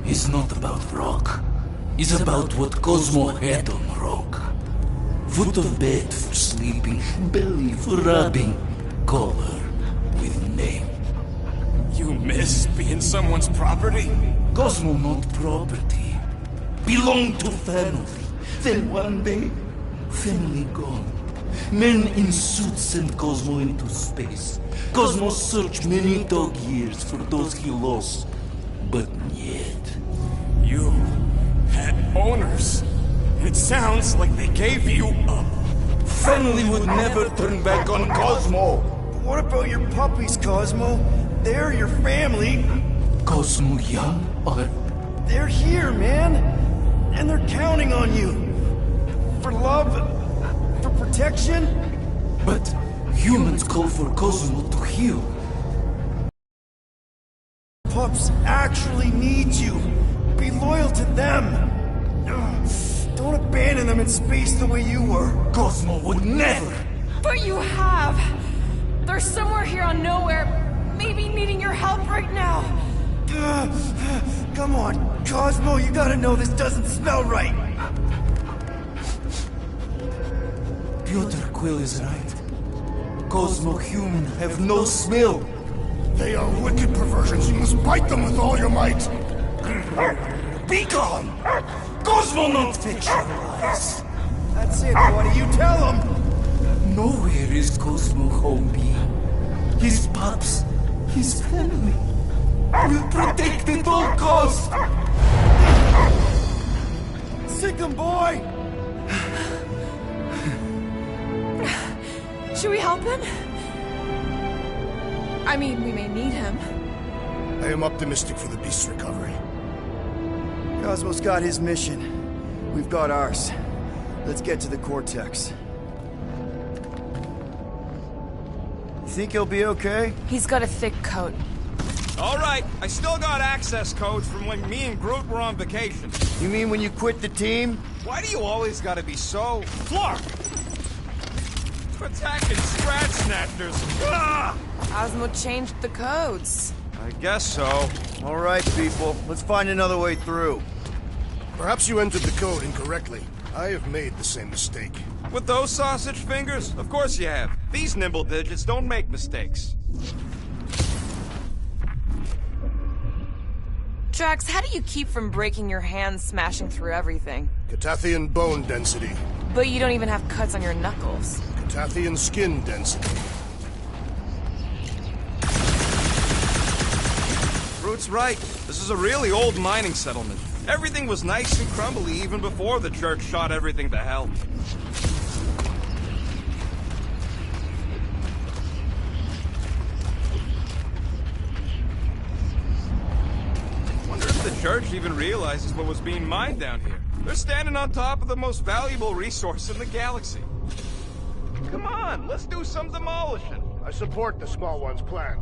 It's not about rock. It's about what Cosmo had on rock. Foot of bed for sleeping, belly for rubbing, color with name. You miss being someone's property? Cosmo not property. Belong to family. Then one day, family gone. Men in suits send Cosmo into space. Cosmo searched many dog years for those he lost. But yet... You had owners. It sounds like they gave you up. Family would never turn back on Cosmo. What about your puppies, Cosmo? They're your family. Cosmo young or... They're here, man. And they're counting on you. For love, for protection. But humans call for Cosmo to heal. Pups actually need you. Be loyal to them. Don't abandon them in space the way you were. Cosmo would never. But you have. They're somewhere here on Nowhere, maybe needing your help right now. Come on, Cosmo, you gotta know this doesn't smell right. Piotr Quill is right. Cosmo human have no smell. They are wicked perversions. You must bite them with all your might. Be gone! Cosmo not fetch your lies. That's it, buddy. You tell him. Nowhere is Cosmo home be. His pups, his family, will protect at all costs. Sick him, boy! Should we help him? I mean, we may need him. I am optimistic for the beast's recovery. Cosmo's got his mission. We've got ours. Let's get to the Cortex. You think he'll be okay? He's got a thick coat. All right, I still got access codes from when me and Groot were on vacation. You mean when you quit the team? Why do you always gotta be so... Flark! Attacking scratch snatchers! Ah! Cosmo changed the codes. I guess so. All right, people. Let's find another way through. Perhaps you entered the code incorrectly. I have made the same mistake. With those sausage fingers? Of course you have. These nimble digits don't make mistakes. Drax, how do you keep from breaking your hands smashing through everything? Carthathian bone density. But you don't even have cuts on your knuckles. Carthathian skin density. Groot's right. This is a really old mining settlement. Everything was nice and crumbly even before the church shot everything to hell. Wonder if the church even realizes what was being mined down here. They're standing on top of the most valuable resource in the galaxy. Come on, let's do some demolishing. I support the small one's plan.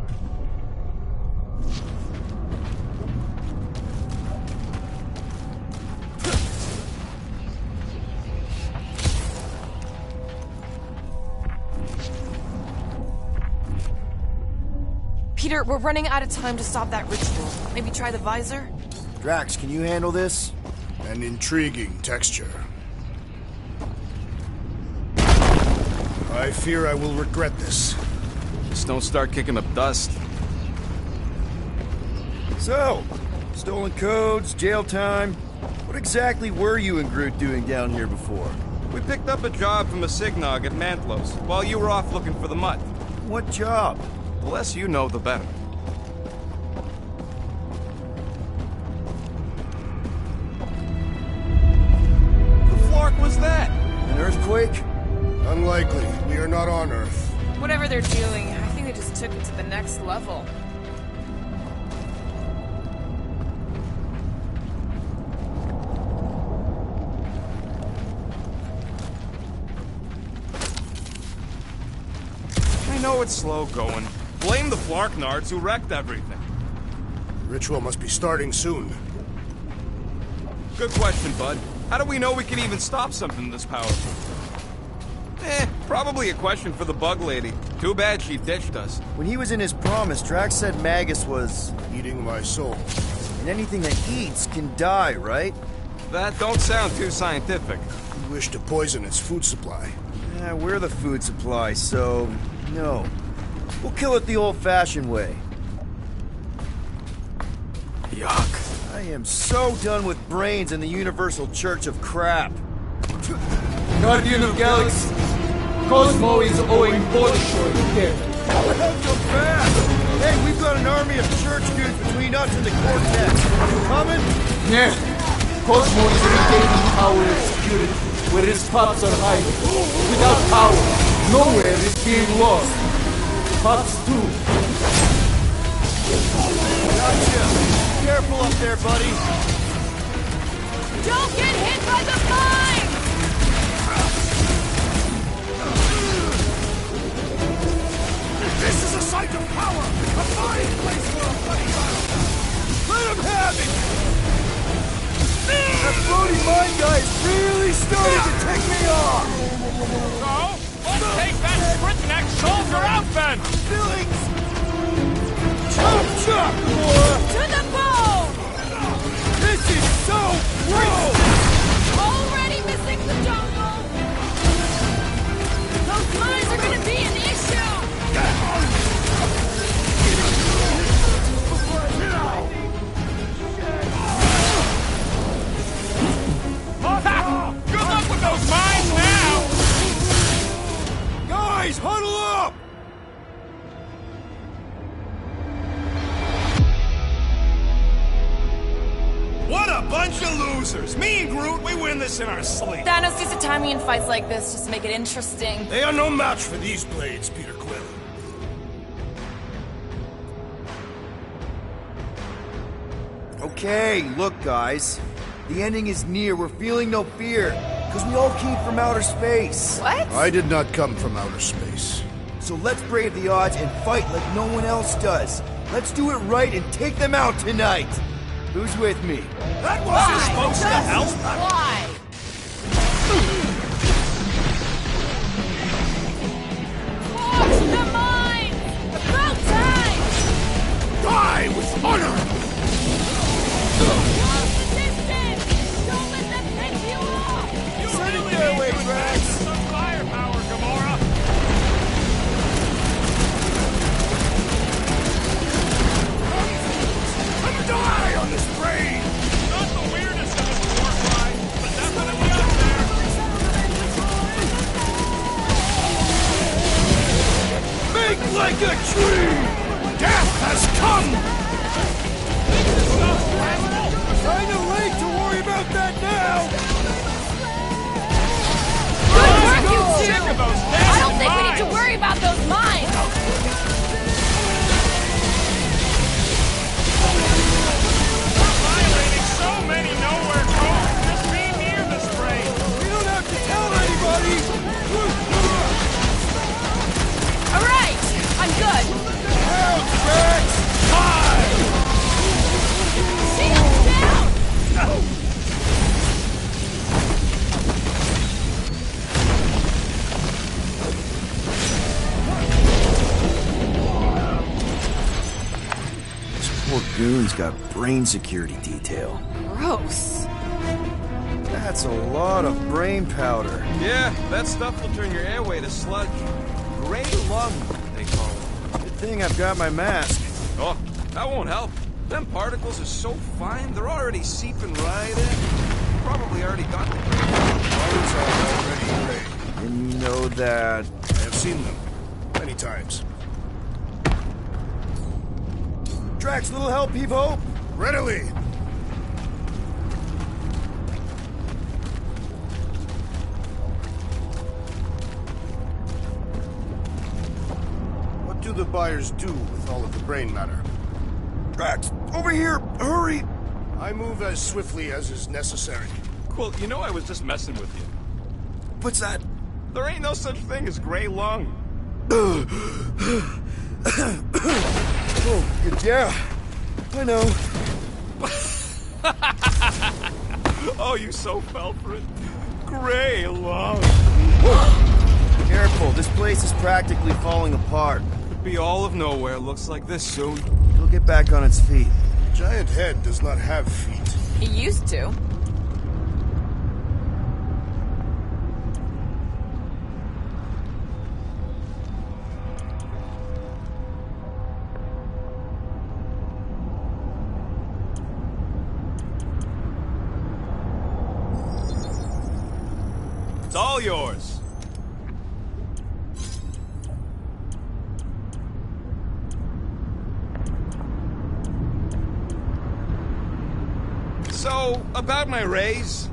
Peter, we're running out of time to stop that ritual. Maybe try the visor? Drax, can you handle this? An intriguing texture. I fear I will regret this. Just don't start kicking up dust. So, stolen codes, jail time. What exactly were you and Groot doing down here before? We picked up a job from a Signog at Mantlos while you were off looking for the mutt. What job? The less you know, the better. The flark was that? An earthquake? Unlikely. We are not on Earth. Whatever they're doing, I think they just took it to the next level. I know it's slow going. Blame the Flarknards who wrecked everything. The ritual must be starting soon. Good question, bud. How do we know we can even stop something this powerful? Probably a question for the bug lady. Too bad she ditched us. When he was in his promise, Drax said Magus was... eating my soul. And anything that eats can die, right? That don't sound too scientific. You wish to poison its food supply. Yeah, we're the food supply, so... no. We'll kill it the old-fashioned way. Yuck. I am so done with brains and the Universal Church of Crap. Guardian of Galaxies, Cosmo is owing Bolshoi debt. Not so fast! Hey, we've got an army of church dudes between us and the Cortex. You coming? Yeah. Cosmo is retaining power and security, where his pops are hiding. Without power, nowhere is being lost. Pops too. Gotcha. Careful up there, buddy. Don't get hit by the mine! This is a site of power! A fine place for a bloody battle! Let him have it! That floating mine guy is really starting to tick me off! So, let's take that sprint-neck soldier out then! Feelings! Chop, chop, Gamora! To the bone! This is so gross! Already missing the jungle! Those mines are gonna be an issue! Good luck with those mines now! Guys, huddle up! What a bunch of losers! Me and Groot, we win this in our sleep! Thanos used to time me in fights like this just to make it interesting. They are no match for these blades, Peter Quill. Okay, look, guys. The ending is near. We're feeling no fear. Because we all came from outer space. What? I did not come from outer space. So let's brave the odds and fight like no one else does. Let's do it right and take them out tonight. Who's with me? That wasn't supposed to help! Why? Watch the mine! About time! Die with honor! Close the distance! Don't let them pick you off! Send it their way, Drax! Some firepower, Gamora! I'm die on this brain! Not the weirdest of a war cry, but definitely up there! he's got brain security detail. Gross. That's a lot of brain powder. Yeah, that stuff will turn your airway to sludge. Gray lung, they call it. Good thing I've got my mask. Oh, that won't help. Them particles are so fine, they're already seeping right in. Probably already got the Lungs are already gray. And you know that... I have seen them. Many times. Drax, little help, Evo? Readily! What do the buyers do with all of the brain matter? Drax, over here! Hurry! I move as swiftly as is necessary. Quill, you know I was just messing with you. What's that? There ain't no such thing as gray lung. Oh, yeah. I know. Oh, you so fell for it. Gray lung. Whoa. Careful, this place is practically falling apart. Could be all of nowhere, looks like this soon. It'll get back on its feet. Giant head does not have feet. He used to. It's all yours. So, about my raise?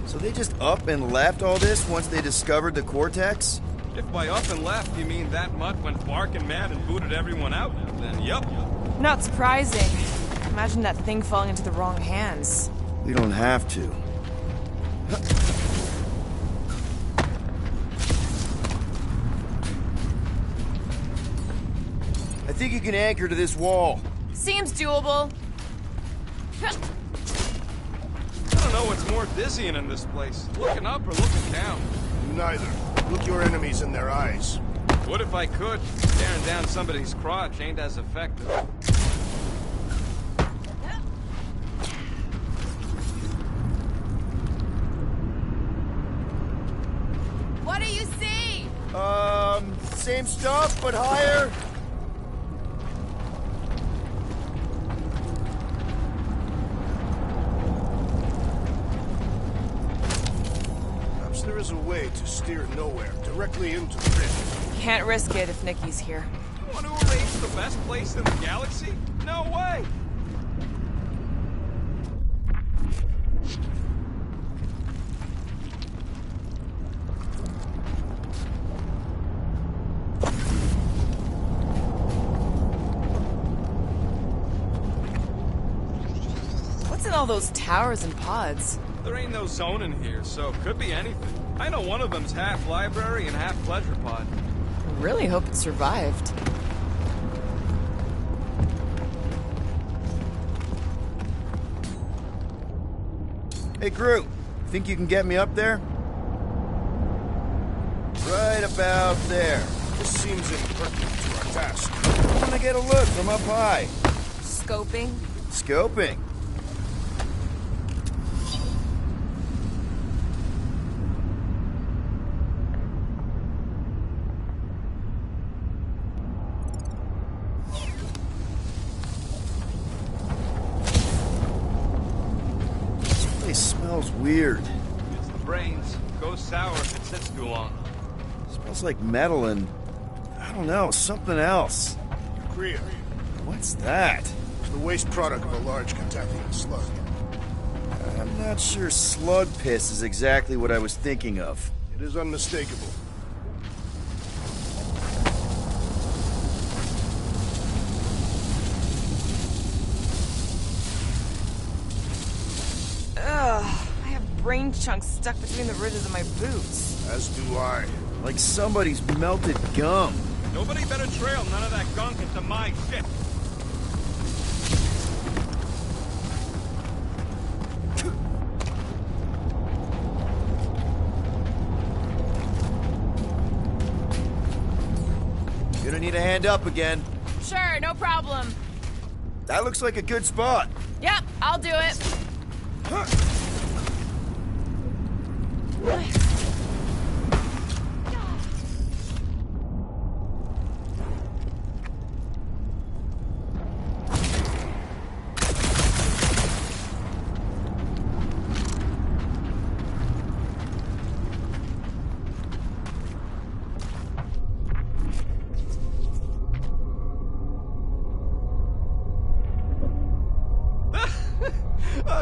So they just up and left all this once they discovered the Cortex? If by up and left you mean that mutt went barking mad and booted everyone out, then yup. Not surprising. Imagine that thing falling into the wrong hands. We don't have to. I think you can anchor to this wall. Seems doable. I don't know what's more dizzying in this place, looking up or looking down. Neither. Look your enemies in their eyes. What if I could? Staring down somebody's crotch ain't as effective. What do you see? Same stuff, but higher. Perhaps there is a way to steer nowhere, directly into the rift. Can't risk it if Nikki's here. You want to arrange the best place in the galaxy? No way! What's in all those towers and pods? There ain't no zone in here, so could be anything. I know one of them's half library and half pleasure pod. I really hope it survived. Hey, Groot. Think you can get me up there? Right about there. This seems impertinent to our task. I want to get a look from up high. Scoping? Scoping. Smells weird. It's the brains. Goes sour if it sits too long. Smells like metal and, I don't know, something else. Korea. What's that? It's the waste product of a large Catathian slug. I'm not sure slug piss is exactly what I was thinking of. It is unmistakable. Ugh, I have brain chunks stuck between the ridges of my boots. As do I. Like somebody's melted gum. Nobody better trail none of that gunk into my ship. Gonna need a hand up again. Sure, no problem. That looks like a good spot. Yep, I'll do it.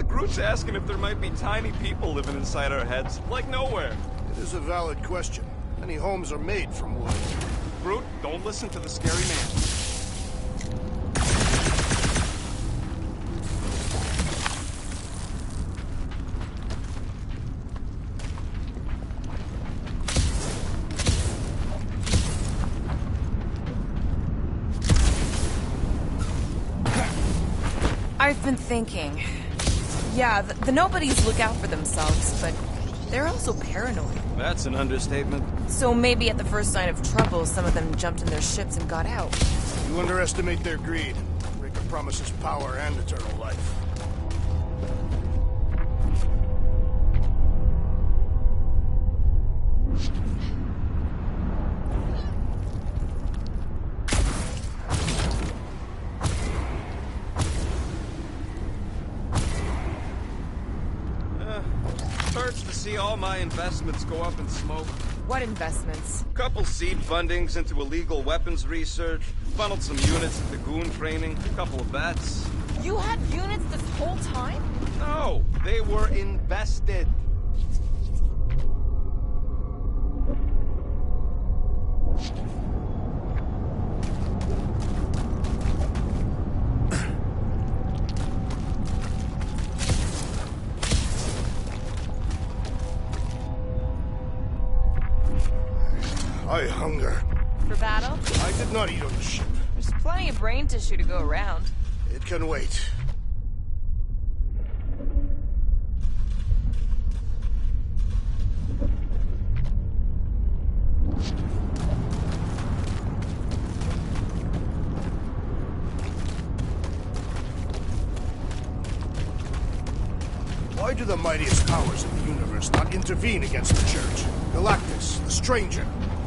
Groot's asking if there might be tiny people living inside our heads, like nowhere. It is a valid question. Many homes are made from wood. Groot, don't listen to the scary man. I've been thinking. Yeah, the nobodies look out for themselves, but they're also paranoid. That's an understatement. So maybe at the first sign of trouble, some of them jumped in their ships and got out. You underestimate their greed. Raker promises power and eternal life. Hurts to see all my investments go up in smoke. What investments? Couple seed fundings into illegal weapons research, funneled some units into goon training, couple of bets. You had units this whole time? No, they were invested. I hunger. For battle? I did not eat on the ship. There's plenty of brain tissue to go around. It can wait. Why do the mightiest powers of the universe not intervene against the Church? Galactus, the Stranger,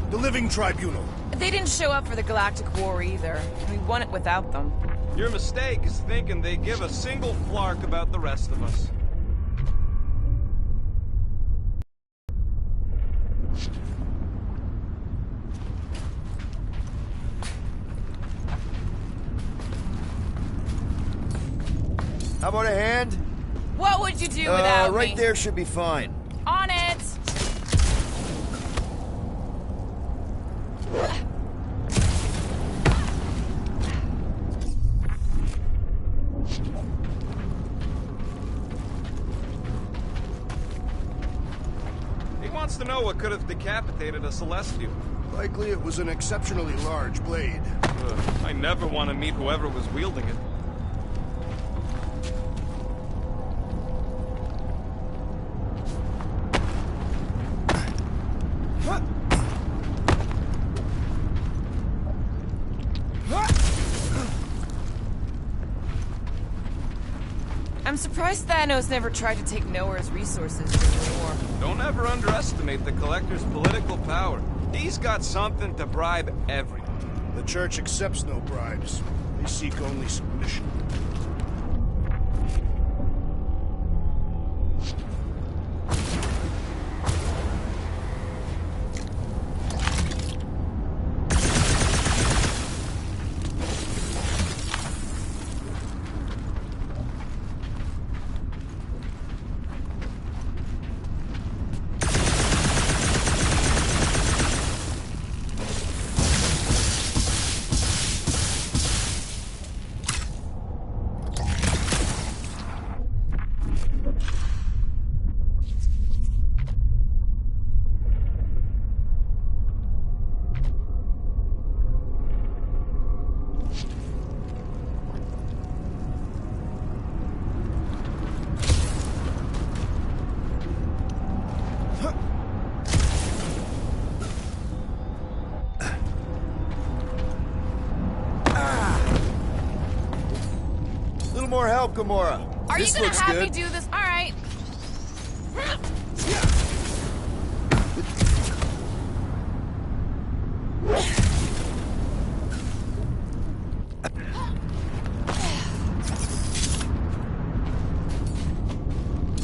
the Living Tribunal. They didn't show up for the Galactic War either. We won it without them. Your mistake is thinking they give a single flark about the rest of us. How about a hand? What would you do without me? Right there should be fine. On it! He wants to know what could have decapitated a Celestial. Likely it was an exceptionally large blade. I never want to meet whoever was wielding it. I'm surprised Thanos never tried to take Nowhere's resources during the war. Don't ever underestimate the Collector's political power. He's got something to bribe everyone. The Church accepts no bribes. They seek only submission. more help, Gamora. Are This you gonna looks have good. me do this? All right.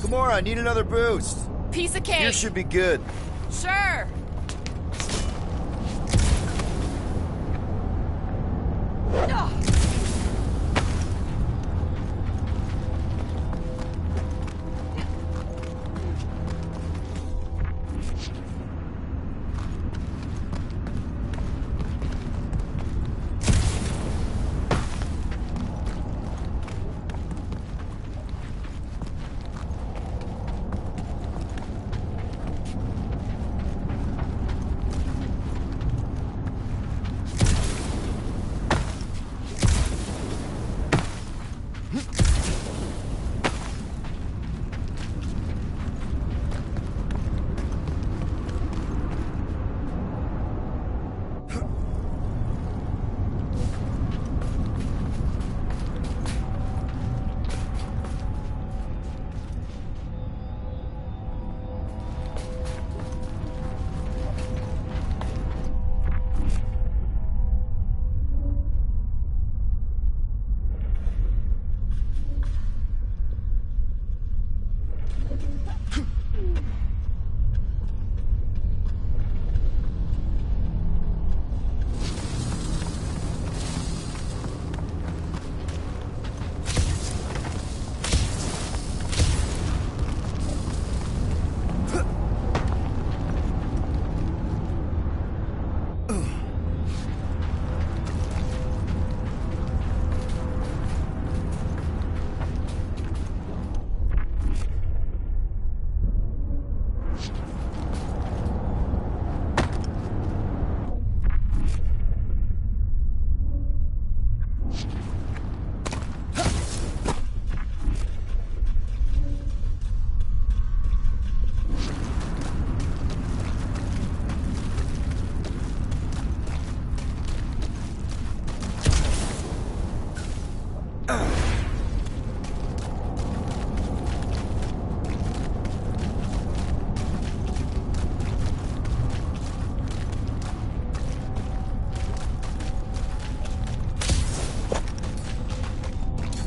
Gamora, I need another boost. Piece of cake. Here should be good. Sure. Ugh.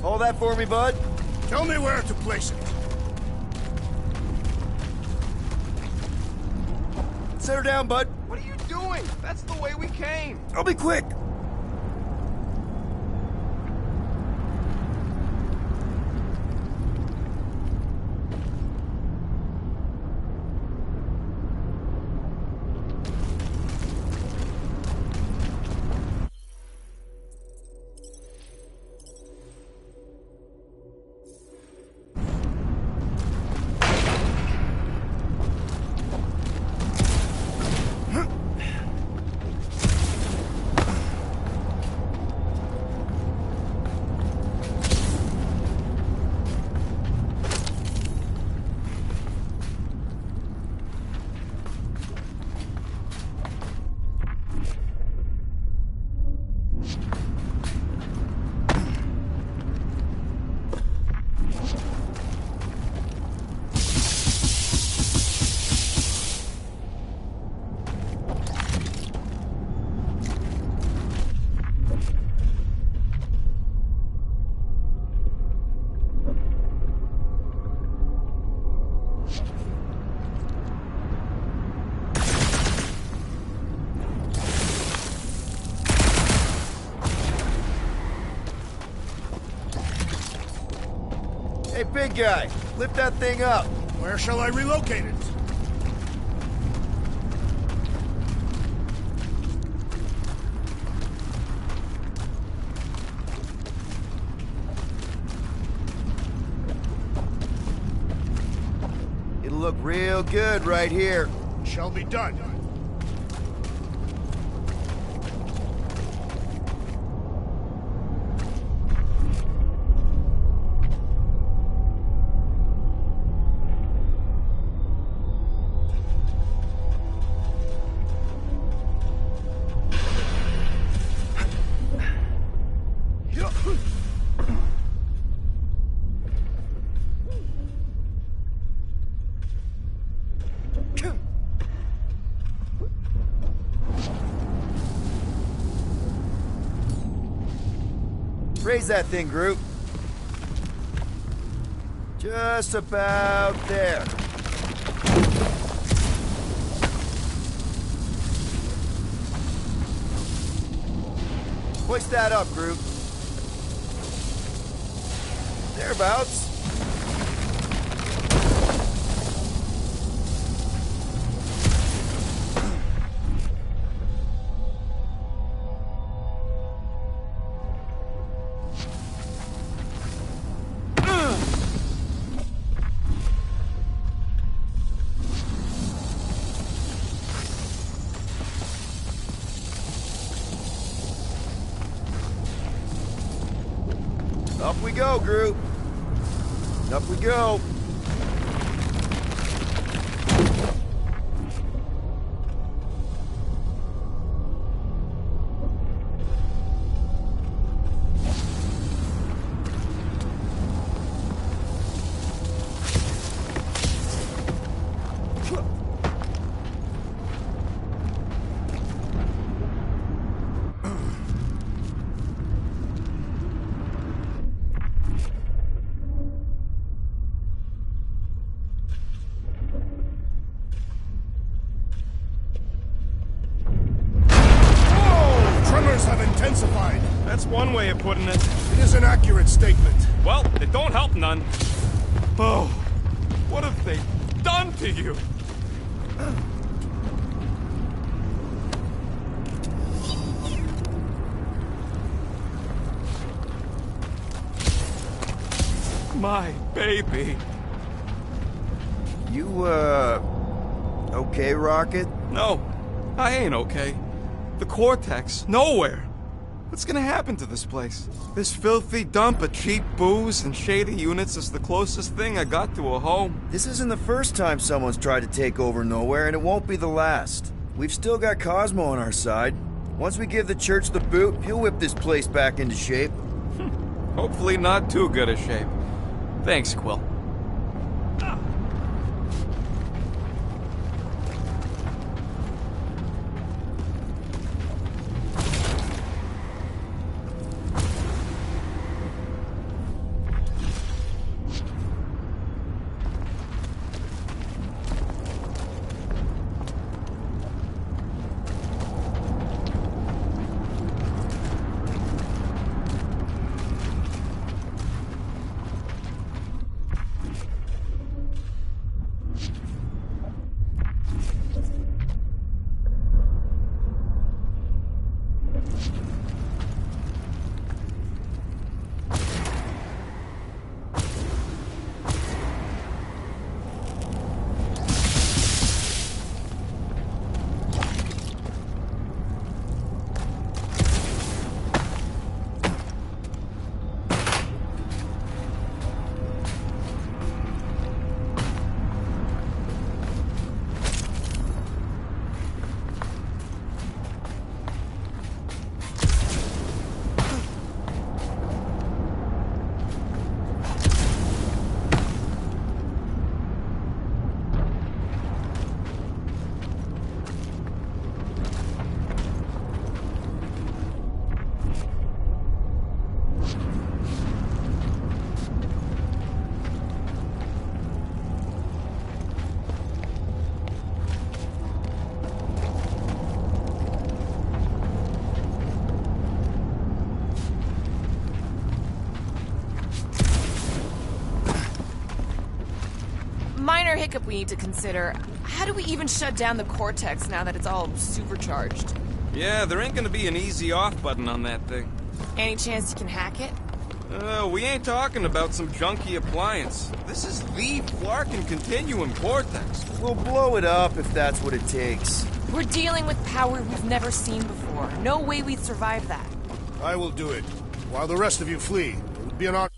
Hold that for me, bud. Tell me where to place it. Set her down, bud. What are you doing? That's the way we came. I'll be quick. Hey, big guy, lift that thing up. Where shall I relocate it? It'll look real good right here. Shall be done. Raise that thing, Groot. Just about there. Hoist that up, Groot. Thereabouts. Up we go, Groot. Up we go. That's one way of putting it. It is an accurate statement. Well, it don't help none. Oh, what have they done to you? My baby. You, okay, Rocket? No, I ain't okay. The Cortex, nowhere. What's gonna happen to this place? This filthy dump of cheap booze and shady units is the closest thing I got to a home. This isn't the first time someone's tried to take over Nowhere, and it won't be the last. We've still got Cosmo on our side. Once we give the church the boot, he'll whip this place back into shape. Hopefully not too good a shape. Thanks, Quill. Minor hiccup we need to consider. How do we even shut down the Cortex now that it's all supercharged? Yeah, there ain't gonna be an easy off button on that thing. Any chance you can hack it? We ain't talking about some junky appliance. This is the Flarkin Continuum Cortex. We'll blow it up if that's what it takes. We're dealing with power we've never seen before. No way we'd survive that. I will do it. While the rest of you flee, it would be an honor.